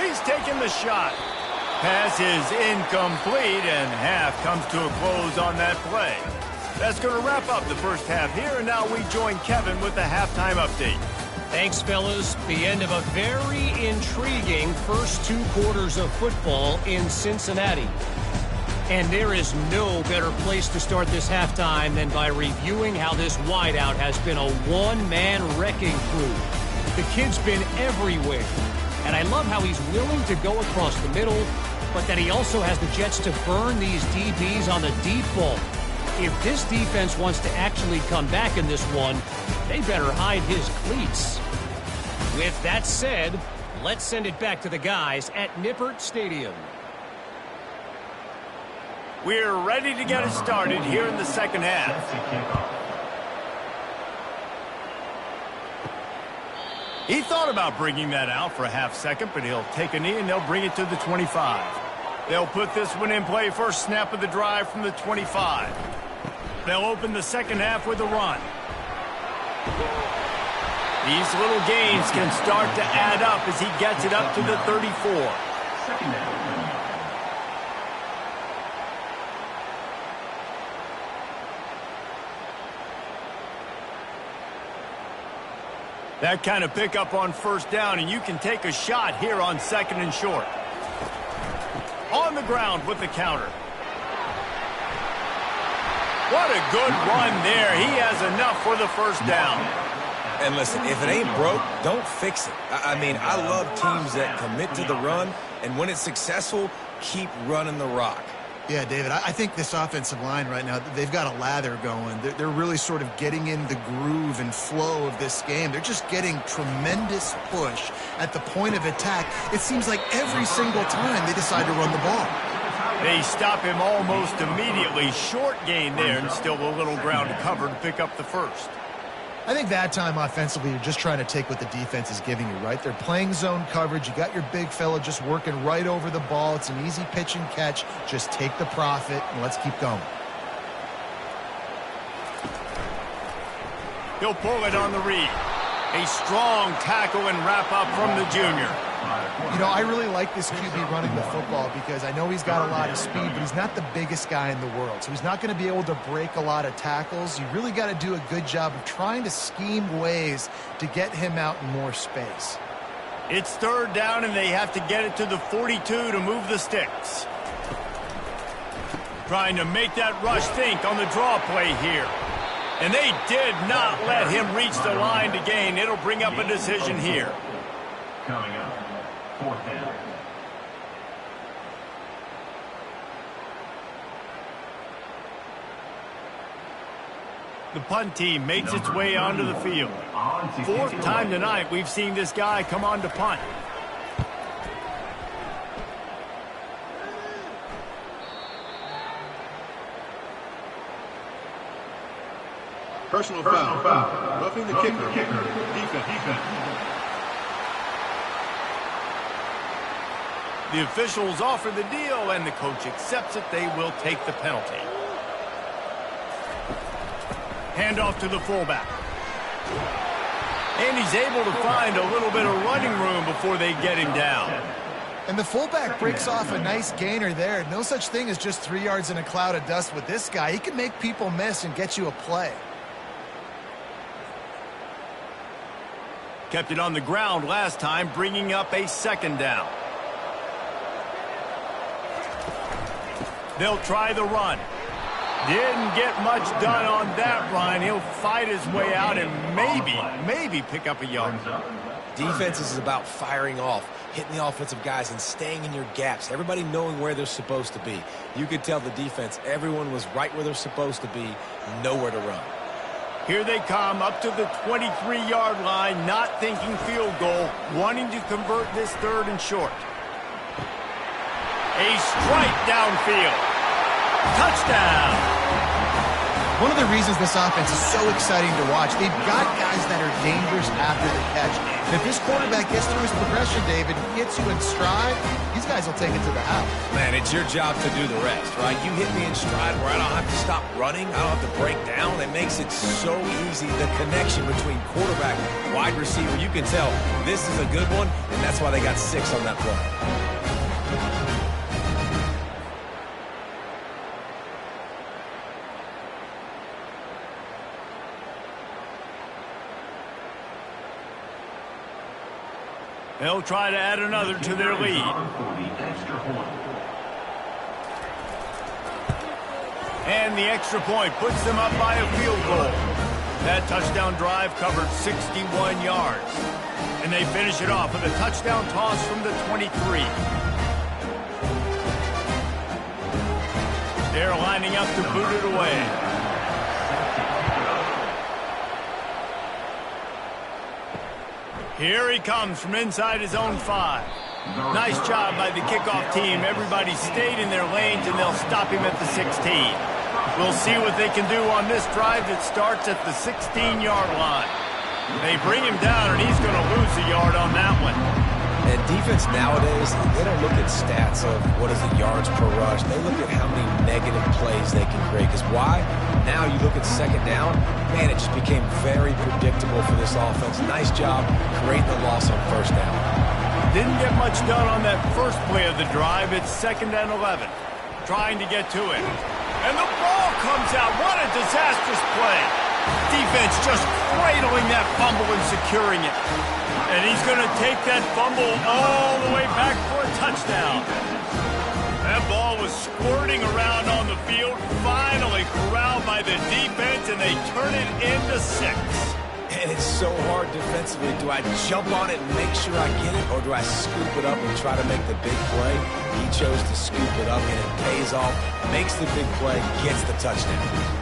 He's taking the shot. Pass is incomplete, and half comes to a close on that play. That's going to wrap up the first half here, and now we join Kevin with the halftime update. Thanks, fellas. The end of a very intriguing first 2 quarters of football in Cincinnati. And there is no better place to start this halftime than by reviewing how this wideout has been a one-man wrecking crew. The kid's been everywhere, and I love how he's willing to go across the middle, but that he also has the jets to burn these DBs on the deep ball. If this defense wants to actually come back in this one, they better hide his cleats. With that said, let's send it back to the guys at Nippert Stadium. We're ready to get it started here in the second half. He thought about bringing that out for a half second, but he'll take a knee and they'll bring it to the 25. They'll put this one in play first snap of the drive from the 25. They'll open the second half with a run. These little gains can start to add up as he gets it up to the 34. That kind of pickup on first down, and you can take a shot here on second and short. On the ground with the counter. What a good run there. He has enough for the first down. And listen, if it ain't broke, don't fix it. I mean, I love teams that commit to the run, and when it's successful, keep running the rock. Yeah, David, I think this offensive line right now, they've got a lather going. They're really sort of getting in the groove and flow of this game. They're just getting tremendous push at the point of attack. It seems like every single time they decide to run the ball. They stop him almost immediately. Short gain there, and still a little ground to cover to pick up the first. I think that time offensively, you're just trying to take what the defense is giving you, right? They're playing zone coverage. You got your big fella just working right over the ball. It's an easy pitch and catch. Just take the profit, and let's keep going. He'll pull it on the read. A strong tackle and wrap up from the junior. You know, I really like this QB running the football because I know he's got a lot of speed, but he's not the biggest guy in the world. So he's not going to be able to break a lot of tackles. You really got to do a good job of trying to scheme ways to get him out in more space. It's third down, and they have to get it to the 42 to move the sticks. Trying to make that rush think on the draw play here. And they did not let him reach the line to gain. It'll bring up a decision here. Coming up, 4th down. The punt team makes its way onto the field. 4th time tonight we've seen this guy come on to punt. Personal foul. Roughing the kicker. Defense. The officials offer the deal, and the coach accepts it. They will take the penalty. Handoff to the fullback. And he's able to find a little bit of running room before they get him down. And the fullback breaks off a nice gainer there. No such thing as just 3 yards in a cloud of dust with this guy. He can make people miss and get you a play. Kept it on the ground last time, bringing up a 2nd down. They'll try the run. Didn't get much done on that run. He'll fight his way out and maybe pick up a yard. Defense is about firing off, hitting the offensive guys and staying in your gaps. Everybody knowing where they're supposed to be. You could tell the defense, everyone was right where they're supposed to be, nowhere to run. Here they come up to the 23-yard line, not thinking field goal, wanting to convert this 3rd and short. A strike downfield. Touchdown. One of the reasons this offense is so exciting to watch, they've got guys that are dangerous after the catch. And if this quarterback gets through his progression, David, gets you in stride, these guys will take it to the house. Man, it's your job to do the rest, right? You hit me in stride where I don't have to stop running. I don't have to break down. It makes it so easy, the connection between quarterback and wide receiver. You can tell this is a good one, and that's why they got 6 on that play. They'll try to add another to their lead. And the extra point puts them up by a field goal. That touchdown drive covered 61 yards. And they finish it off with a touchdown toss from the 23. They're lining up to boot it away. Here he comes from inside his own 5. Nice job by the kickoff team. Everybody stayed in their lanes, and they'll stop him at the 16. We'll see what they can do on this drive that starts at the 16-yard line. They bring him down, and he's going to lose a yard on that one. And defense nowadays, they don't look at stats of what is the yards per rush. They look at how many negative plays they can create. Because why? Now you look at 2nd down, man, it just became very predictable for this offense. Nice job creating the loss on 1st down. Didn't get much done on that first play of the drive. It's 2nd and 11. Trying to get to it. And the ball comes out. What a disastrous play. Defense just cradling that fumble and securing it. And he's going to take that fumble all the way back for a touchdown. That ball was squirting around on the field, finally corralled by the defense, and they turn it into 6. And it's so hard defensively. Do I jump on it and make sure I get it, or do I scoop it up and try to make the big play? He chose to scoop it up, and it pays off, makes the big play, gets the touchdown.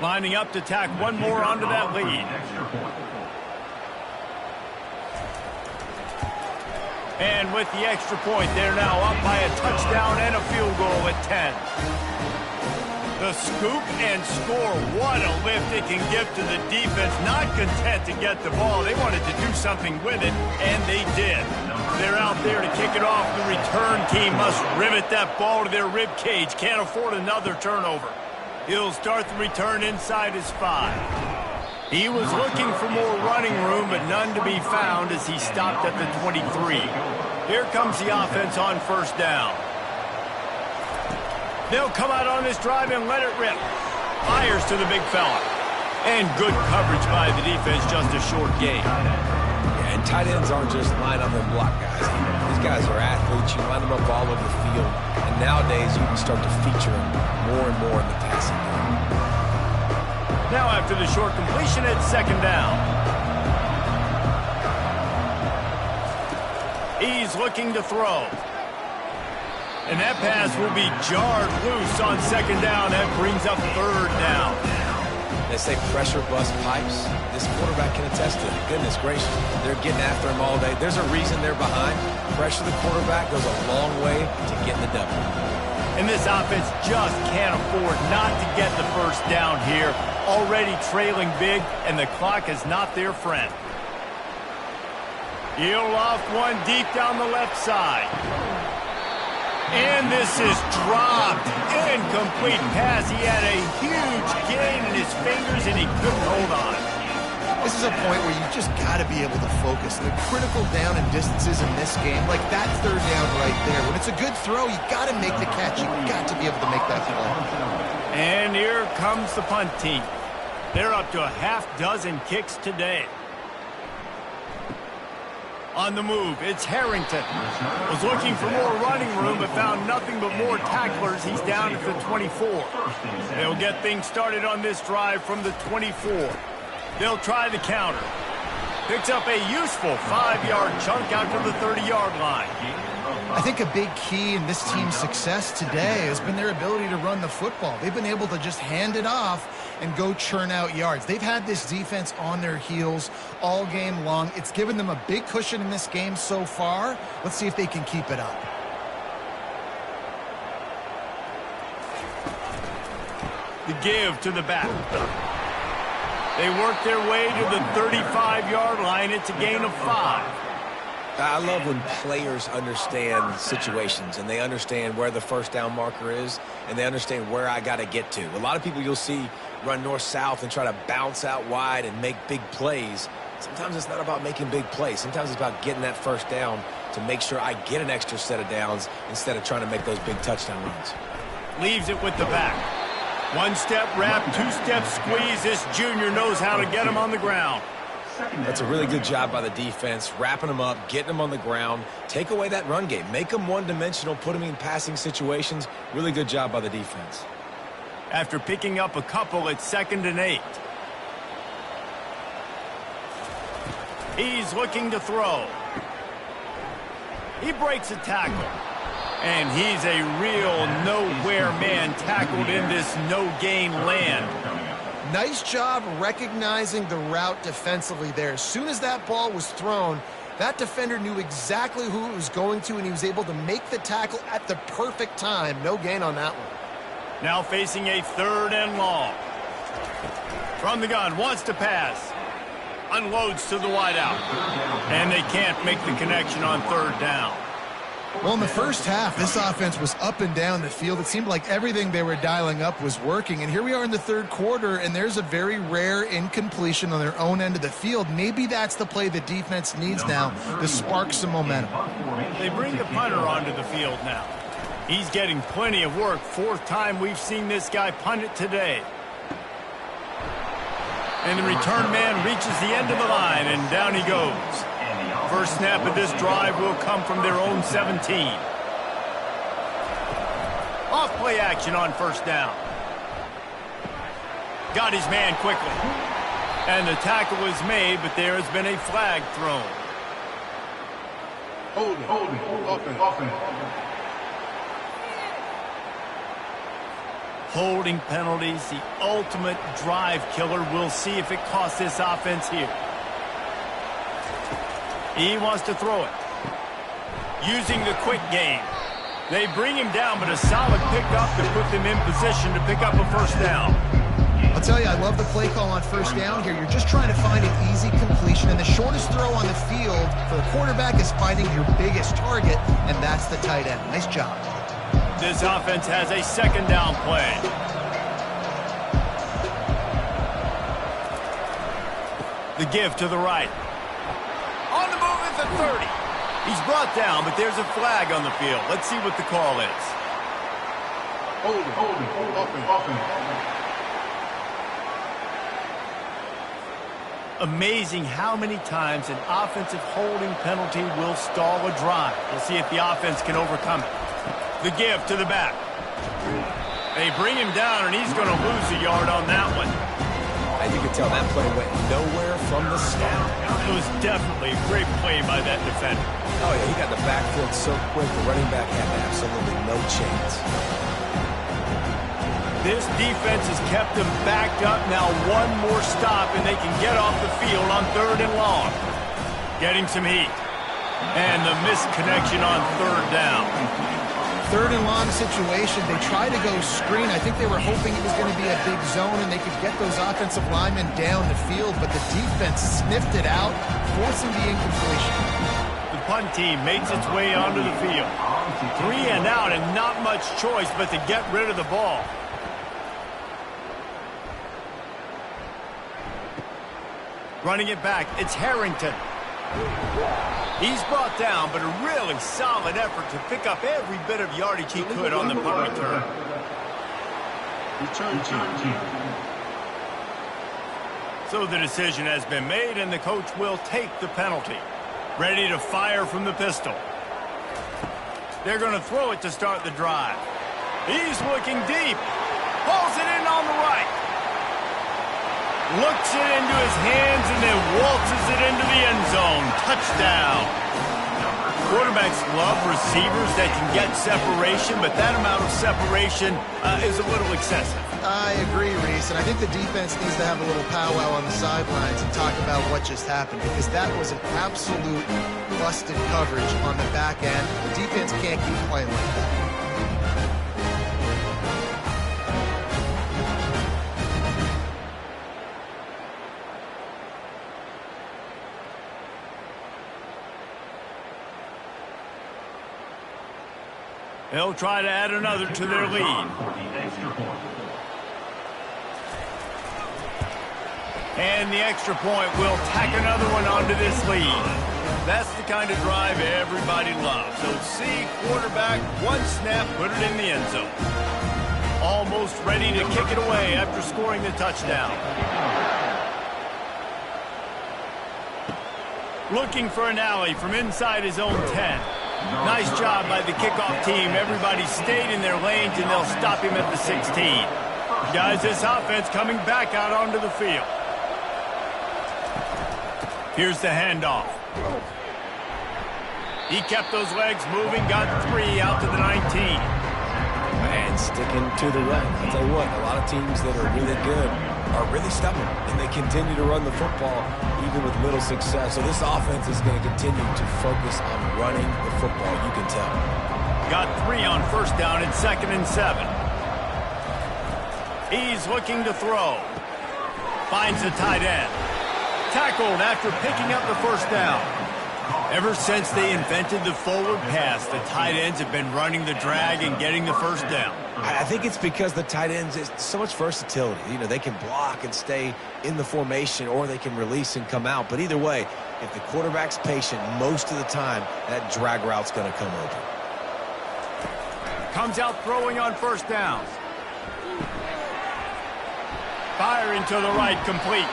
Lining up to tack one more onto that lead. And with the extra point, they're now up by a touchdown and a field goal at 10. The scoop and score. What a lift it can give to the defense. Not content to get the ball. They wanted to do something with it, and they did. They're out there to kick it off. The return team must rivet that ball to their rib cage. Can't afford another turnover. He'll start the return inside his 5. He was looking for more running room, but none to be found as he stopped at the 23. Here comes the offense on first down. They'll come out on this drive and let it rip. Fires to the big fella. And good coverage by the defense, just a short gain. Yeah, and tight ends aren't just line up and block guys. These guys are athletes. You line them up all over the field. And nowadays, you can start to feature them more and more in the passing game. Now after the short completion, it's second down. He's looking to throw. And that pass will be jarred loose on second down. That brings up third down. They say pressure bust pipes. This quarterback can attest to it. Goodness gracious. They're getting after him all day. There's a reason they're behind. Pressure the quarterback goes a long way to getting the W. And this offense just can't afford not to get the first down here. Already trailing big, and the clock is not their friend. He'll loft one deep down the left side. And this is dropped. Incomplete pass. He had a huge gain in his fingers, and he couldn't hold on. This is a point where you just got to be able to focus. The critical down and distances in this game, like that third down right there. When it's a good throw, you got to make the catch. You got to be able to make that play. And here comes the punt team. They're up to a half dozen kicks today. On the move, it's Harrington. Was looking for more running room, but found nothing but more tacklers. He's down at the 24. They'll get things started on this drive from the 24. They'll try the counter. Picks up a useful 5-yard chunk out to the 30-yard line. I think a big key in this team's success today has been their ability to run the football. They've been able to just hand it off and go churn out yards. They've had this defense on their heels all game long. It's given them a big cushion in this game so far. Let's see if they can keep it up. The give to the back. They work their way to the 35-yard line. It's a gain of 5. I love when players understand situations and they understand where the first down marker is and they understand where I got to get to. A lot of people you'll see run north-south and try to bounce out wide and make big plays. Sometimes it's not about making big plays. Sometimes it's about getting that first down to make sure I get an extra set of downs instead of trying to make those big touchdown runs. Leaves it with the back. One-step wrap, two-step squeeze. This junior knows how to get him on the ground. That's a really good job by the defense, wrapping them up, getting them on the ground. Take away that run game. Make them one-dimensional, put them in passing situations. Really good job by the defense. After picking up a couple, it's 2nd and 8. He's looking to throw. He breaks a tackle. And he's a real nowhere man tackled in this no-gain land. Nice job recognizing the route defensively there. As soon as that ball was thrown, that defender knew exactly who it was going to, and he was able to make the tackle at the perfect time. No gain on that one. Now facing a 3rd and long. From the gun, wants to pass. Unloads to the wideout. And they can't make the connection on 3rd down. Well, in the first half, this offense was up and down the field. It seemed like everything they were dialing up was working. And here we are in the 3rd quarter, and there's a very rare incompletion on their own end of the field. Maybe that's the play the defense needs now to spark some momentum. They bring the punter onto the field now. He's getting plenty of work. 4th time we've seen this guy punt it today. And the return man reaches the end of the line, and down he goes. First snap of this drive will come from their own 17. Off play action on 1st down. Got his man quickly. And the tackle is made, but there has been a flag thrown. Holding, offense. Holding penalties, the ultimate drive killer. We'll see if it costs this offense here. He wants to throw it. Using the quick game. They bring him down, but a solid pickup to put them in position to pick up a first down. I'll tell you, I love the play call on first down here. You're just trying to find an easy completion, and the shortest throw on the field for the quarterback is finding your biggest target, and that's the tight end. Nice job. This offense has a second down play. The give to the right. On the move at the 30. He's brought down, but there's a flag on the field. Let's see what the call is. Holding, offense. Amazing how many times an offensive holding penalty will stall a drive. We'll see if the offense can overcome it. The give to the back. They bring him down, and he's going to lose a yard on that one. As you can tell, that play went nowhere from the snap. It was definitely a great play by that defender. Oh, yeah, he got the backfield so quick, the running back had absolutely no chance. This defense has kept them backed up. Now one more stop, and they can get off the field on 3rd and long. Getting some heat. And the missed connection on 3rd down. 3rd and long situation. They tried to go screen. I think they were hoping it was going to be a big zone and they could get those offensive linemen down the field, but the defense sniffed it out, forcing the incompletion. The punt team makes its way onto the field. 3 and out, and not much choice but to get rid of the ball. Running it back, it's Harrington. He's brought down, but a really solid effort to pick up every bit of yardage he could on the punt return. Return team. So the decision has been made, and the coach will take the penalty. Ready to fire from the pistol. They're going to throw it to start the drive. He's looking deep. Pulls it in on the right. Looks it into his hands and then waltzes it into the end zone. Touchdown. Quarterbacks love receivers that can get separation, but that amount of separation is a little excessive. I agree, Reese, and I think the defense needs to have a little powwow on the sidelines and talk about what just happened, because that was an absolute busted coverage on the back end. The defense can't keep playing like that. They'll try to add another to their lead. And the extra point will tack another one onto this lead. That's the kind of drive everybody loves. So see, quarterback, one snap, put it in the end zone. Almost ready to kick it away after scoring the touchdown. Looking for an alley from inside his own 10. Nice job by the kickoff team. Everybody stayed in their lanes, and they'll stop him at the 16. Guys, this offense coming back out onto the field. Here's the handoff. He kept those legs moving, got 3 out to the 19. And sticking to the run. I'll tell you what, a lot of teams that are really good are really stubborn, and they continue to run the football even with little success. So this offense is going to continue to focus on running the football, you can tell. Got 3 on first down and 2nd and 7. He's looking to throw. Finds the tight end. Tackled after picking up the first down. Ever since they invented the forward pass, the tight ends have been running the drag and getting the first down. I think it's because the tight ends is so much versatility. You know, they can block and stay in the formation, or they can release and come out. But either way, if the quarterback's patient most of the time, that drag route's going to come open. Comes out throwing on first down. Firing to the right, complete.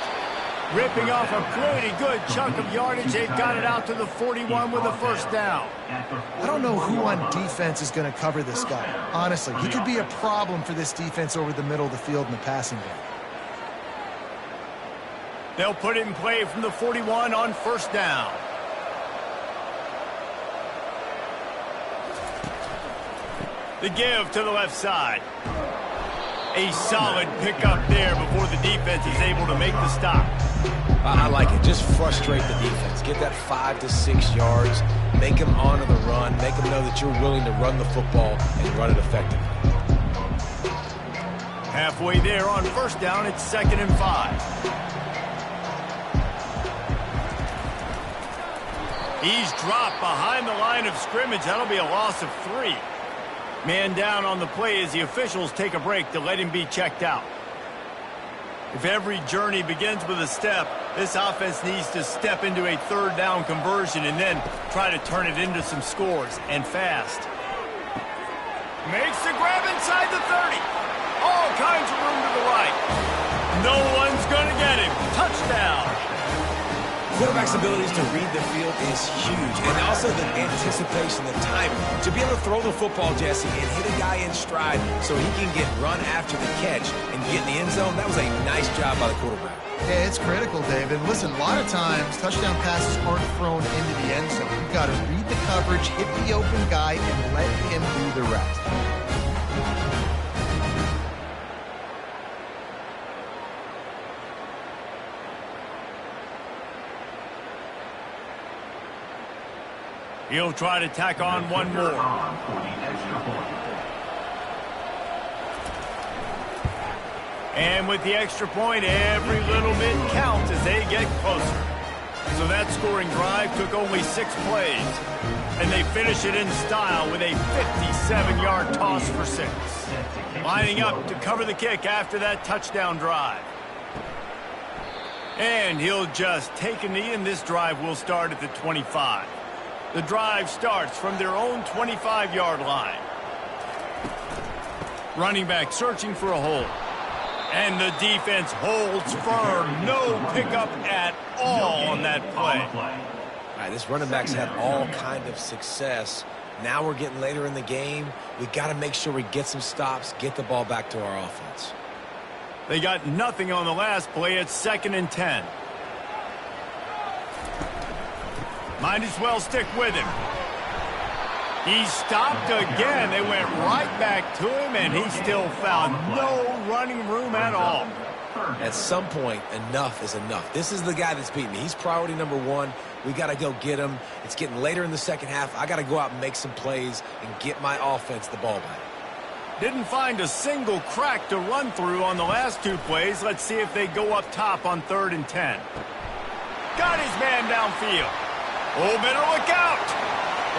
Ripping off a pretty good chunk of yardage. They've got it out to the 41 with a first down. I don't know who on defense is going to cover this guy. Honestly, he could be a problem for this defense over the middle of the field in the passing game. They'll put it in play from the 41 on first down. The give to the left side. A solid pickup there before the defense is able to make the stop. I like it. Just frustrate the defense. Get that 5 to 6 yards. Make them honor the run. Make them know that you're willing to run the football and run it effectively. Halfway there on first down, it's 2nd and 5. He's dropped behind the line of scrimmage. That'll be a loss of 3. Man down on the play as the officials take a break to let him be checked out. If every journey begins with a step, this offense needs to step into a 3rd down conversion and then try to turn it into some scores, and fast. Makes the grab inside the 30. All kinds of room to the right. No one's going to get him. Touchdown. Quarterback's abilities to read the field is huge, and also the anticipation, the timing. To be able to throw the football, Jesse, and hit a guy in stride so he can get run after the catch and get in the end zone, that was a nice job by the quarterback. Yeah, it's critical, David. Listen, a lot of times, touchdown passes aren't thrown into the end zone. You've got to read the coverage, hit the open guy, and let him do the rest. He'll try to tack on one more. And with the extra point, every little bit counts as they get closer. So that scoring drive took only 6 plays. And they finish it in style with a 57-yard toss for 6. Lining up to cover the kick after that touchdown drive. And he'll just take a knee, and this drive will start at the 25. The drive starts from their own 25-yard line. Running back searching for a hole. And the defense holds firm. No pickup at all on that play. All right, this running back's had all kind of success. Now we're getting later in the game. We got to make sure we get some stops, get the ball back to our offense. They got nothing on the last play. It's 2nd and 10. Might as well stick with him. He stopped again. They went right back to him, and he still found no running room at all. At some point, enough is enough. This is the guy that's beating me. He's priority number 1. We got to go get him. It's getting later in the second half. I got to go out and make some plays and get my offense the ball back. Didn't find a single crack to run through on the last 2 plays. Let's see if they go up top on 3rd and 10. Got his man downfield. Oh, better look out.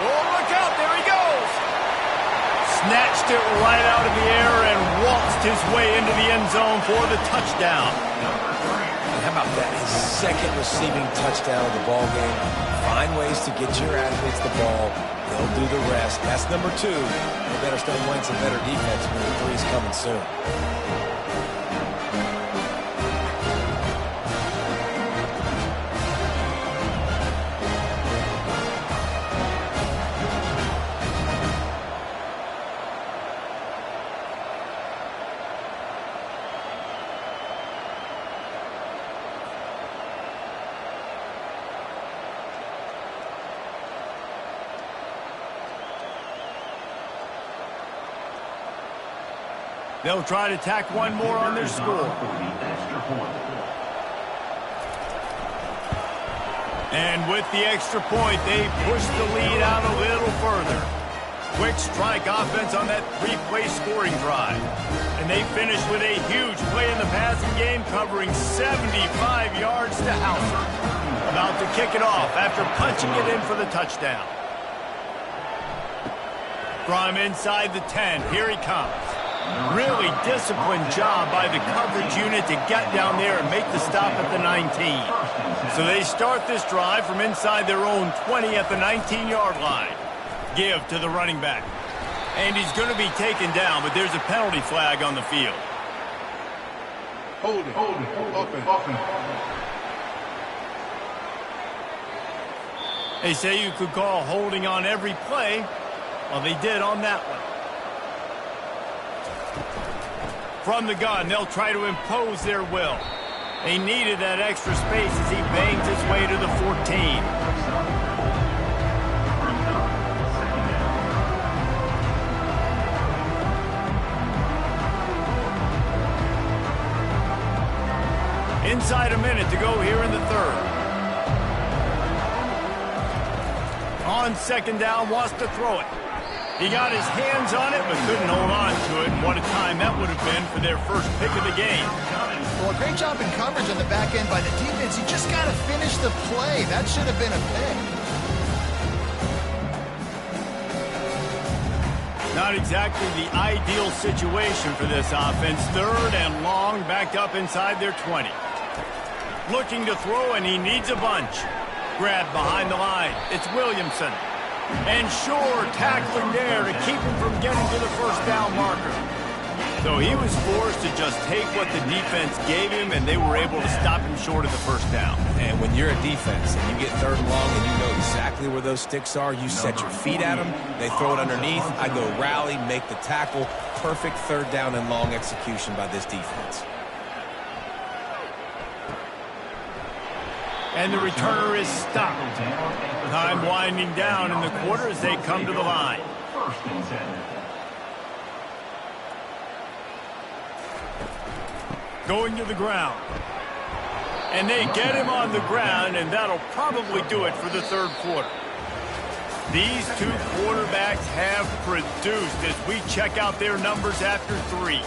Oh, look out. There he goes. Snatched it right out of the air and waltzed his way into the end zone for the touchdown. And how about that? His 2nd receiving touchdown of the ball game. Find ways to get your athletes the ball. They'll do the rest. That's number 2. They better start playing some better defense when the 3's coming soon. They'll try to tack one more on their score. And with the extra point, they push the lead out a little further. Quick strike offense on that 3-play scoring drive. And they finish with a huge play in the passing game, covering 75 yards to Hampshire. About to kick it off after punching it in for the touchdown. From inside the 10, here he comes. Really disciplined job by the coverage unit to get down there and make the stop at the 19. So they start this drive from inside their own 20 at the 19-yard line. Give to the running back. And he's going to be taken down, but there's a penalty flag on the field. Hold it. Offense. They say you could call holding on every play. Well, they did on that one. From the gun, they'll try to impose their will. He needed that extra space as he bangs his way to the 14. Inside a minute to go here in the third. On second down, wants to throw it. He got his hands on it, but couldn't hold on to it. And what a time that would have been for their first pick of the game. Well, a great job in coverage on the back end by the defense. You just got to finish the play. That should have been a pick. Not exactly the ideal situation for this offense. Third and long, backed up inside their 20. Looking to throw, and he needs a bunch. Grabbed behind the line. It's Williamson. And Shore tackling there to keep him from getting to the first down marker. So he was forced to just take what the defense gave him, and they were able to stop him short of the first down. And when you're a defense and you get third and long and you know exactly where those sticks are, you set your feet at them, they throw it underneath, I go rally, make the tackle. Perfect third down and long execution by this defense. And the returner is stopped. Time winding down in the quarter as they come to the line. Going to the ground. And they get him on the ground, and that'll probably do it for the third quarter. These two quarterbacks have produced as we check out their numbers after 3.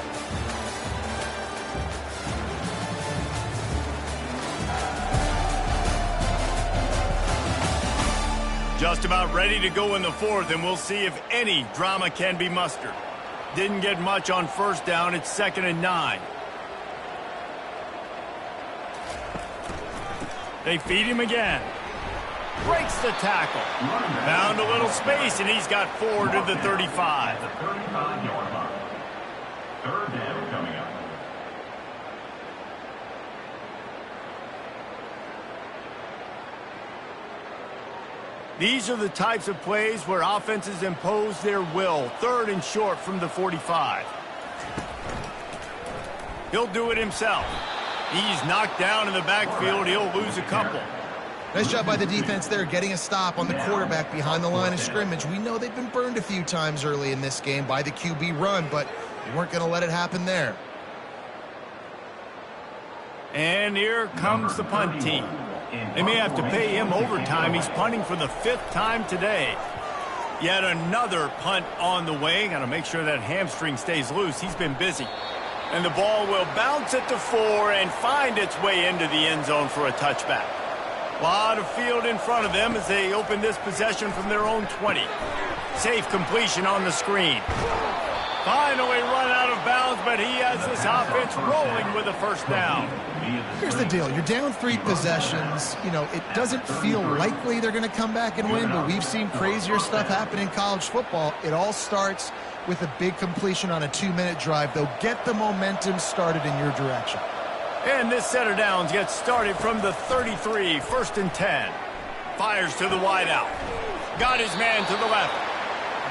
Just about ready to go in the fourth, and we'll see if any drama can be mustered. Didn't get much on first down. It's 2nd and 9. They feed him again. Breaks the tackle. Found a little space, and he's got 4 to the 35. The 35-yard line. Third down coming up. These are the types of plays where offenses impose their will. 3rd and short from the 45. He'll do it himself. He's knocked down in the backfield. He'll lose a couple. Nice job by the defense there, getting a stop on the quarterback behind the line of scrimmage. We know they've been burned a few times early in this game by the QB run, but they weren't going to let it happen there. And here comes the punt team. They may have to pay him overtime. He's punting for the 5th time today. Yet another punt on the way. Got to make sure that hamstring stays loose. He's been busy. And the ball will bounce at the 4 and find its way into the end zone for a touchback. A lot of field in front of them as they open this possession from their own 20. Safe completion on the screen. Finally run out of bounds, but he has this offense rolling with a first down. Here's the deal. You're down 3 possessions. You know, it doesn't feel likely they're going to come back and win, but we've seen crazier stuff happen in college football. It all starts with a big completion on a 2-minute drive. They'll get the momentum started in your direction. And this set of downs gets started from the 33, 1st and 10. Fires to the wideout. Got his man to the left.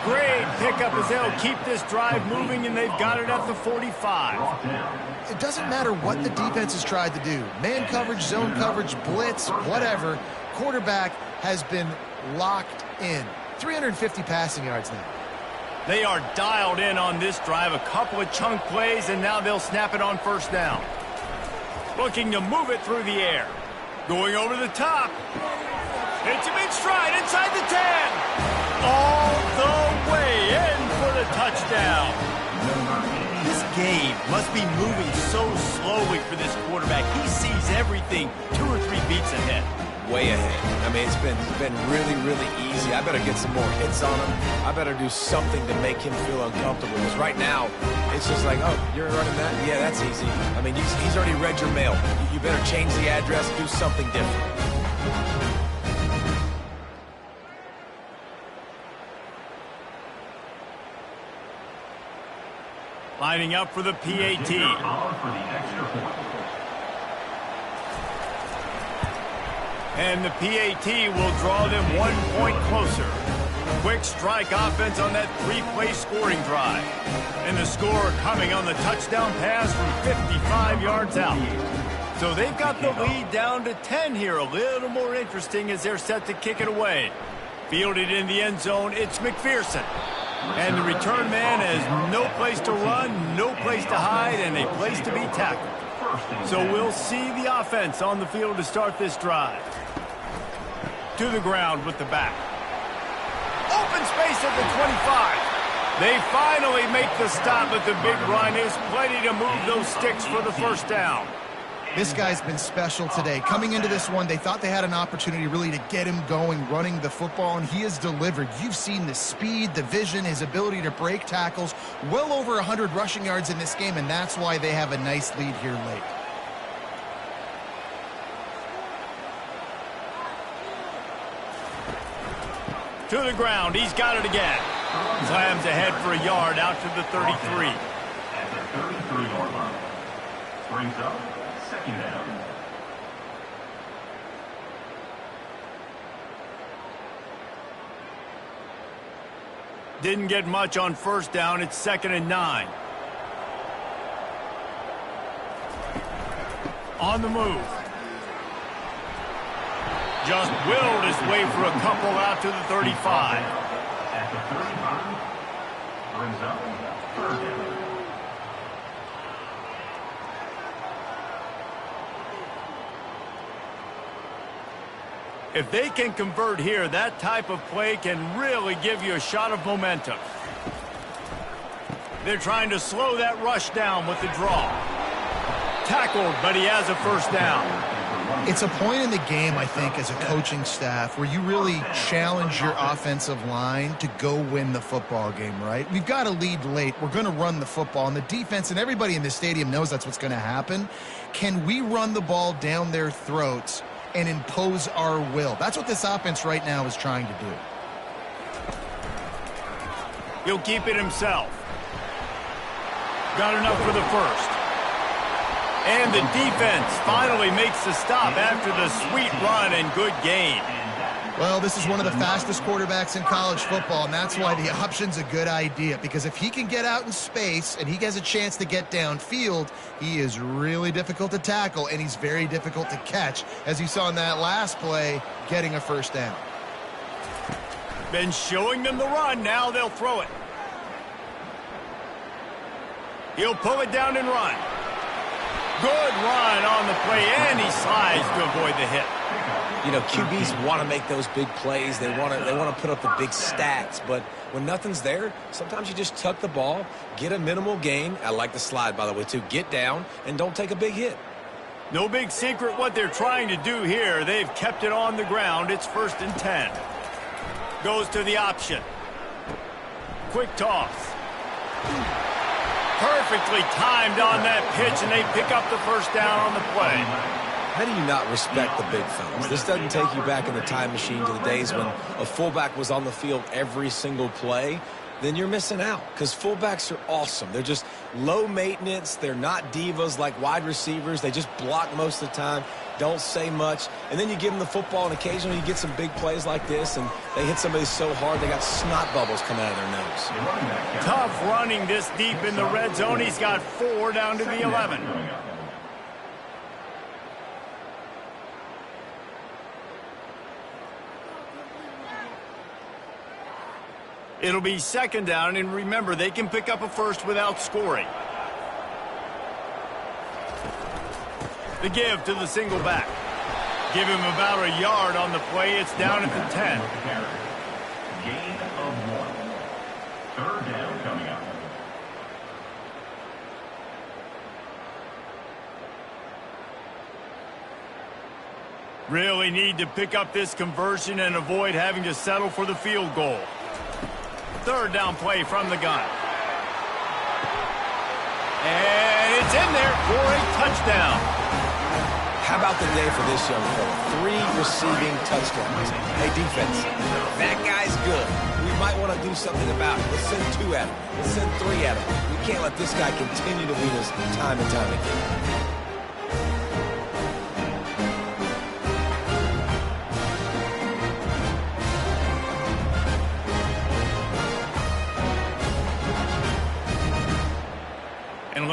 Great pickup as they'll keep this drive moving, and they've got it at the 45. It doesn't matter what the defense has tried to do. Man coverage, zone coverage, blitz, whatever. Quarterback has been locked in. 350 passing yards now. They are dialed in on this drive. A couple of chunk plays, and now they'll snap it on first down. Looking to move it through the air. Going over the top. It's a big stride inside the 10. All the way in for the touchdown. This game must be moving so slowly for this quarterback. He sees everything 2 or 3 beats ahead. Way ahead. I mean, it's been really, really easy. I better get some more hits on him. I better do something to make him feel uncomfortable. Because right now, it's just like, oh, you're running that? Yeah, that's easy. I mean, he's already read your mail. You better change the address, do something different. Lining up for the PAT. And the PAT will draw them 1 point closer. Quick strike offense on that 3-play scoring drive. And the score coming on the touchdown pass from 55 yards out. So they've got the lead down to 10 here. A little more interesting as they're set to kick it away. Fielded in the end zone, it's McPherson. And the return man has no place to run, no place to hide, and a place to be tackled. So we'll see the offense on the field to start this drive. To the ground with the back. Open space at the 25. They finally make the stop, but the big run is plenty to move those sticks for the first down. This guy's been special today. Coming into this one, they thought they had an opportunity really to get him going, running the football, and he has delivered. You've seen the speed, the vision, his ability to break tackles. Well over 100 rushing yards in this game, and that's why they have a nice lead here late. To the ground, he's got it again. Slams ahead for a yard out to the 33. At the 33-yard line. Brings up second down. Didn't get much on first down. It's 2nd and 9. On the move. Just willed his way for a couple out to the 35. At the 35. Brings up third down. If they can convert here, that type of play can really give you a shot of momentum. They're trying to slow that rush down with the draw. Tackled, but he has a first down. It's a point in the game, I think, as a coaching staff where you really challenge your offensive line to go win the football game, right? We've got a lead late. We're going to run the football, and the defense and everybody in the stadium knows that's what's going to happen. Can we run the ball down their throats and impose our will? That's what this offense right now is trying to do. He'll keep it himself. Got enough for the first. And the defense finally makes the stop after the sweet run and good gain. Well, this is one of the fastest quarterbacks in college football, and that's why the option's a good idea. Because if he can get out in space and he has a chance to get downfield, he is really difficult to tackle, and he's very difficult to catch, as you saw in that last play, getting a first down. Been showing them the run. Now they'll throw it. He'll pull it down and run. Good run on the play, and he slides to avoid the hit. You know, QBs want to make those big plays. They want to put up the big stats. But when nothing's there, sometimes you just tuck the ball, get a minimal gain. I like the slide, by the way, too. Get down and don't take a big hit. No big secret what they're trying to do here. They've kept it on the ground. It's 1st and 10. Goes to the option. Quick toss. Perfectly timed on that pitch, and they pick up the first down on the play. How do you not respect the big fellas? This doesn't take you back in the time machine to the days when a fullback was on the field every single play. Then you're missing out, because fullbacks are awesome. They're just low maintenance. They're not divas like wide receivers. They just block most of the time, don't say much. And then you give them the football, and occasionally you get some big plays like this, and they hit somebody so hard they got snot bubbles coming out of their nose. Tough running this deep in the red zone. He's got 4 down to the 11. It'll be 2nd down, and remember, they can pick up a first without scoring. The give to the single back. Give him about a yard on the play. It's down at the 10. Gain of 1. 3rd down coming up. Really need to pick up this conversion and avoid having to settle for the field goal. 3rd down play from the gun. And it's in there for a touchdown. How about the day for this young fella? 3 receiving touchdowns. Hey, defense, that guy's good. We might want to do something about it. Let's send 2 at him. Let's send 3 at him. We can't let this guy continue to beat us time and time again.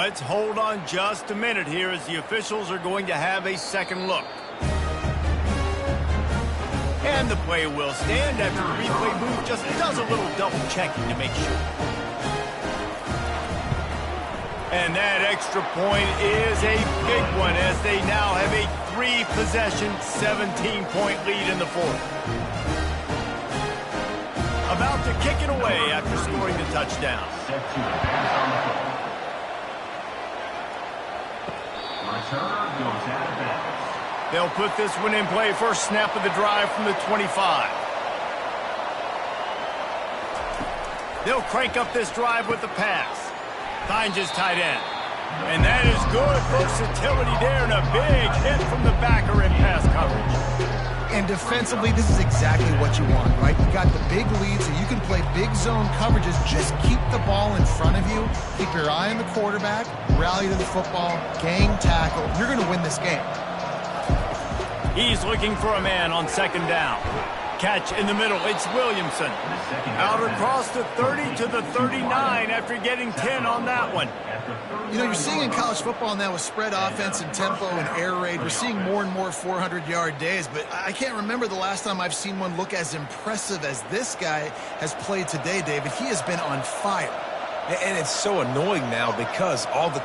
Let's hold on just a minute here as the officials are going to have a second look. And the play will stand after the replay booth just does a little double checking to make sure. And that extra point is a big one as they now have a 3-possession, 17-point lead in the fourth. About to kick it away after scoring the touchdown. They'll put this one in play. First snap of the drive from the 25. They'll crank up this drive with the pass. Finds his tight end. And that is good versatility there and a big hit from the backer in pass coverage. And defensively, this is exactly what you want, right? You got the big lead, so you can play big zone coverages. Just keep the ball in front of you. Keep your eye on the quarterback. Rally to the football. Gang tackle. You're going to win this game. He's looking for a man on second down. Catch in the middle. It's Williamson. Out across the 30 to the 39 after getting 10 on that one. You know, you're seeing in college football now with spread offense and tempo and air raid, we're seeing more and more 400-yard days, but I can't remember the last time I've seen one look as impressive as this guy has played today, David. He has been on fire. And it's so annoying now because all the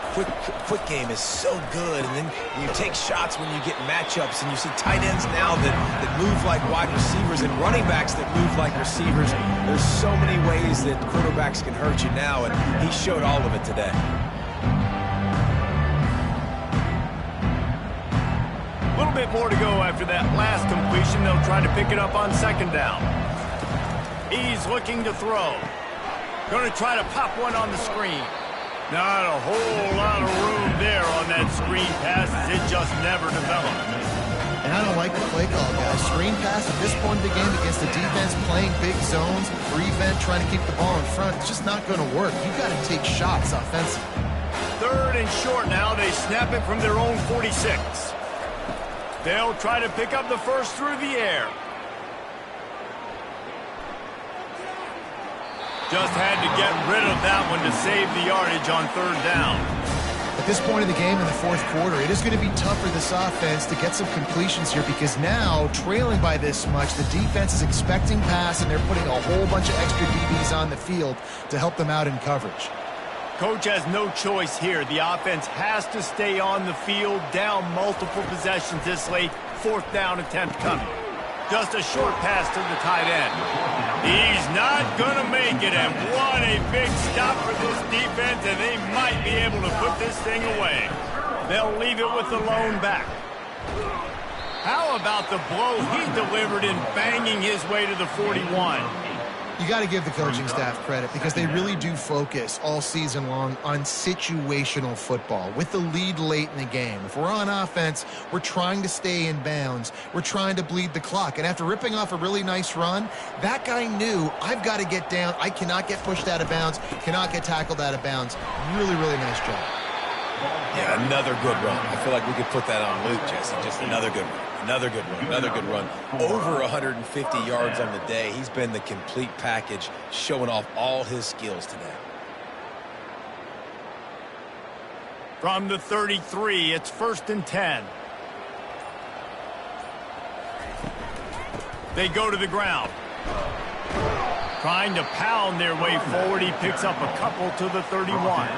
quick game is so good, and then you take shots when you get matchups, and you see tight ends now that move like wide receivers and running backs that move like receivers. There's so many ways that quarterbacks can hurt you now, and he showed all of it today. A little bit more to go after that last completion. They'll try to pick it up on second down. He's looking to throw. Going to try to pop one on the screen. Not a whole lot of room there on that screen pass as it just never developed. And I don't like the play call, guys. Screen pass at this point of the game against the defense playing big zones, prevent, trying to keep the ball in front. It's just not going to work. You got to take shots offensively. Third and short now. They snap it from their own 46. They'll try to pick up the first through the air. Just had to get rid of that one to save the yardage on third down. At this point of the game in the fourth quarter, it is going to be tough for this offense to get some completions here because now, trailing by this much, the defense is expecting pass, and they're putting a whole bunch of extra DBs on the field to help them out in coverage. Coach has no choice here. The offense has to stay on the field, down multiple possessions this late. Fourth down attempt coming. Just a short pass to the tight end. He's not going to make it, and what a big stop for this defense, and they might be able to put this thing away. They'll leave it with the lone back. How about the blow he delivered in banging his way to the 41? You got to give the coaching staff credit because they really do focus all season long on situational football with the lead late in the game. If we're on offense, we're trying to stay in bounds. We're trying to bleed the clock. And after ripping off a really nice run, that guy knew, I've got to get down. I cannot get pushed out of bounds, cannot get tackled out of bounds. Really, really nice job. Yeah, another good run. I feel like we could put that on Luke, Jesse. Just another good run. Another good run. Another good run. Over 150 yards on the day. He's been the complete package, showing off all his skills today. From the 33, it's 1st and 10. They go to the ground. Trying to pound their way forward. He picks up a couple to the 31.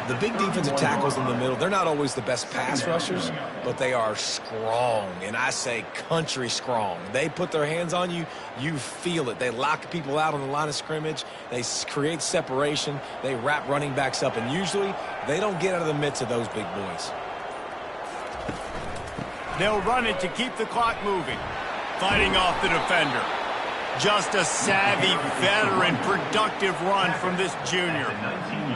The big defensive tackles in the middle, they're not always the best pass rushers, but they are strong, and I say country strong. They put their hands on you, you feel it. They lock people out on the line of scrimmage. They create separation. They wrap running backs up, and usually they don't get out of the midst of those big boys. They'll run it to keep the clock moving. Fighting off the defender. Just a savvy, veteran, productive run from this junior.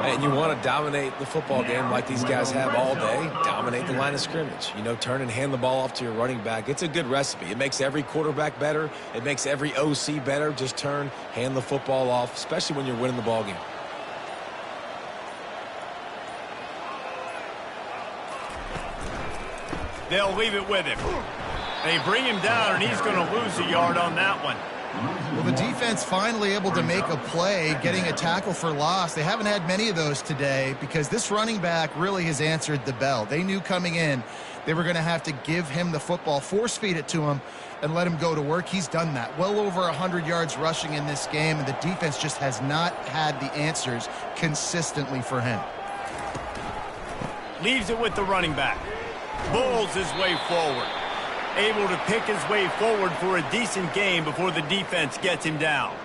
And you want to dominate the football game like these guys have all day. Dominate the line of scrimmage. You know, turn and hand the ball off to your running back. It's a good recipe. It makes every quarterback better. It makes every OC better. Just turn, hand the football off, especially when you're winning the ball game. They'll leave it with him. They bring him down, and he's going to lose a yard on that one. Well, the defense finally able to make a play, getting a tackle for loss. They haven't had many of those today because this running back really has answered the bell. They knew coming in they were going to have to give him the football, force feed it to him, and let him go to work. He's done that. Well over 100 yards rushing in this game, and the defense just has not had the answers consistently for him. Leaves it with the running back. Bulls his way forward. Able to pick his way forward for a decent game before the defense gets him down.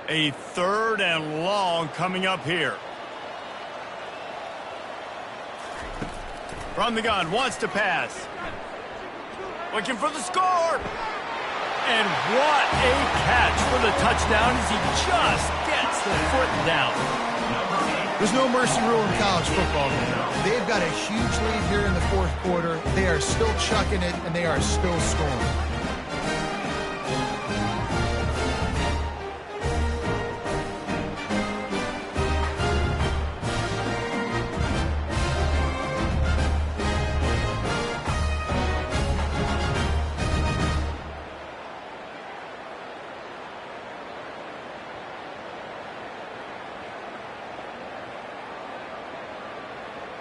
A 3rd and long coming up here. From the gun, wants to pass. Looking for the score. And what a catch for the touchdown as he just gets the foot down. There's no mercy rule in college football, man. They've got a huge lead here in the 4th quarter. They are still chucking it, and they are still scoring.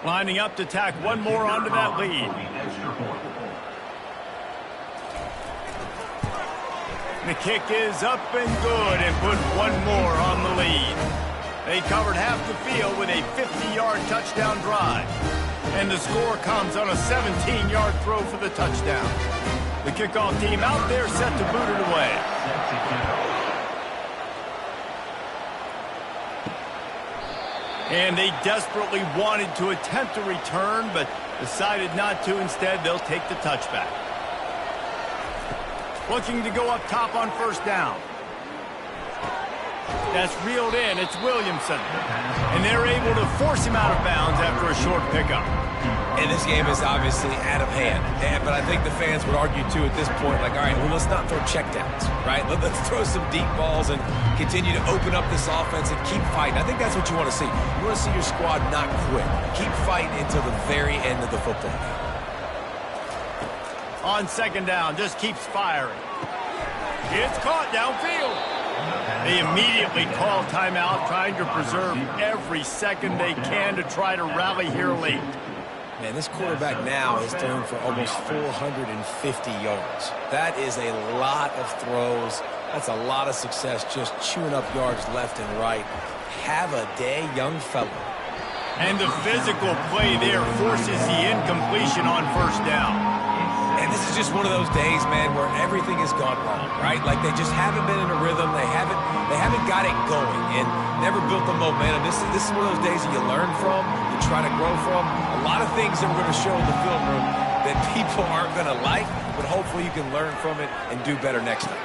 Lining up to tack one more onto that lead. The kick is up and good and put one more on the lead. They covered half the field with a 50-yard touchdown drive. And the score comes on a 17-yard throw for the touchdown. The kickoff team out there set to boot it away. And they desperately wanted to attempt a return, but decided not to. Instead, they'll take the touchback. Looking to go up top on 1st down. That's reeled in. It's Williamson. And they're able to force him out of bounds after a short pickup. And this game is obviously out of hand. But I think the fans would argue, too, at this point, like, all right, well, let's not throw checkdowns, right? Let's throw some deep balls and continue to open up this offense and keep fighting. I think that's what you want to see. You want to see your squad not quit. Keep fighting until the very end of the football game. On 2nd down, just keeps firing. It's caught downfield. They immediately call timeout, trying to preserve every second they can to try to rally here late. Man, this quarterback now has thrown for almost 450 yards. That is a lot of throws. That's a lot of success, just chewing up yards left and right. Have a day, young fella. And the physical play there forces the incompletion on 1st down. And this is just one of those days, man, where everything has gone wrong, right? Like they just haven't been in a rhythm. They haven't got it going and never built the momentum. This is one of those days that you learn from, you try to grow from. A lot of things that we're going to show in the film room that people aren't going to like, but hopefully you can learn from it and do better next time.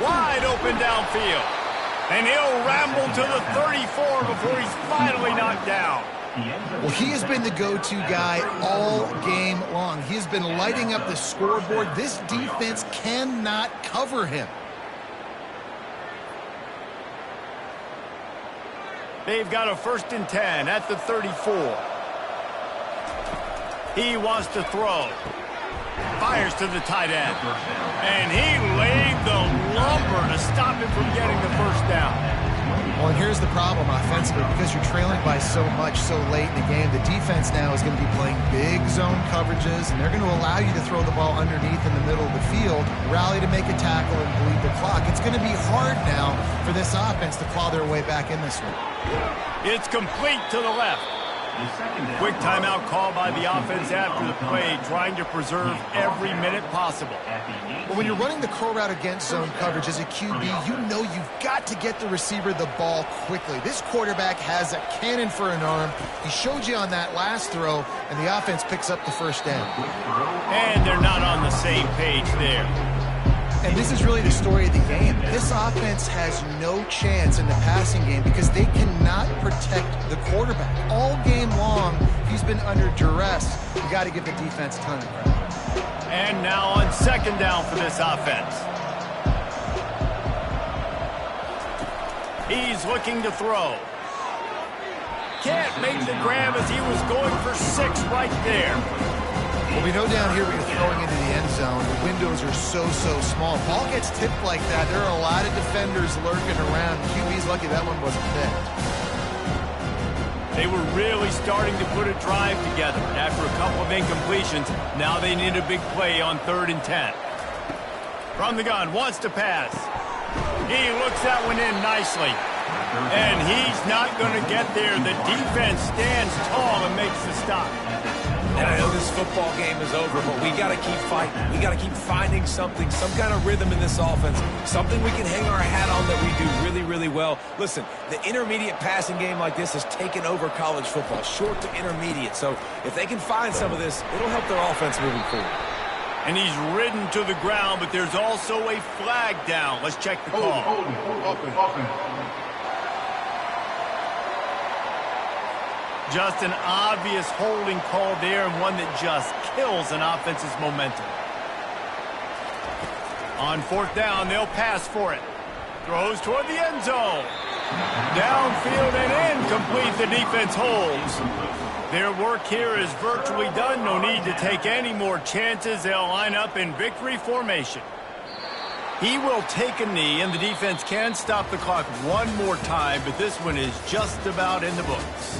Wide open downfield. And he'll ramble to the 34 before he's finally knocked down. Well, he has been the go-to guy all game long. He has been lighting up the scoreboard. This defense cannot cover him. They've got a 1st and 10 at the 34. He wants to throw. Fires to the tight end. And he laid the lumber to stop him from getting the 1st down. Well, and here's the problem offensively. Because you're trailing by so much so late in the game, the defense now is going to be playing big zone coverages, and they're going to allow you to throw the ball underneath in the middle of the field, rally to make a tackle, and bleed the clock. It's going to be hard now for this offense to claw their way back in this one. It's complete to the left. Quick timeout call by the offense after the play, trying to preserve every minute possible. Well, when you're running the curl route against zone coverage as a QB, you know you've got to get the receiver the ball quickly. This quarterback has a cannon for an arm. He showed you on that last throw, and the offense picks up the 1st down. And they're not on the same page there. And this is really the story of the game. This offense has no chance in the passing game because they cannot protect the quarterback. All game long, he's been under duress. You got to give the defense a ton of credit. And now on 2nd down for this offense. He's looking to throw. Can't make the grab as he was going for 6 right there. Well, we know down here when you're throwing into the end zone, the windows are so small. Ball gets tipped like that, there are a lot of defenders lurking around. QB's lucky that one wasn't picked. They were really starting to put a drive together. After a couple of incompletions, now they need a big play on 3rd and 10. From the gun, wants to pass. He looks that one in nicely. And he's not going to get there. The defense stands tall and makes the stop. And I know this football game is over, but we got to keep fighting. We got to keep finding something, some kind of rhythm in this offense, something we can hang our hat on that we do really, really well. Listen, the intermediate passing game like this has taken over college football, short to intermediate. So if they can find some of this, it'll help their offense moving forward. And he's ridden to the ground, but there's also a flag down. Let's check the call. Offense. Just an obvious holding call there, and one that just kills an offense's momentum. On 4th down, they'll pass for it. Throws toward the end zone. Downfield and incomplete. The defense holds. Their work here is virtually done. No need to take any more chances. They'll line up in victory formation. He will take a knee, and the defense can stop the clock one more time, but this one is just about in the books.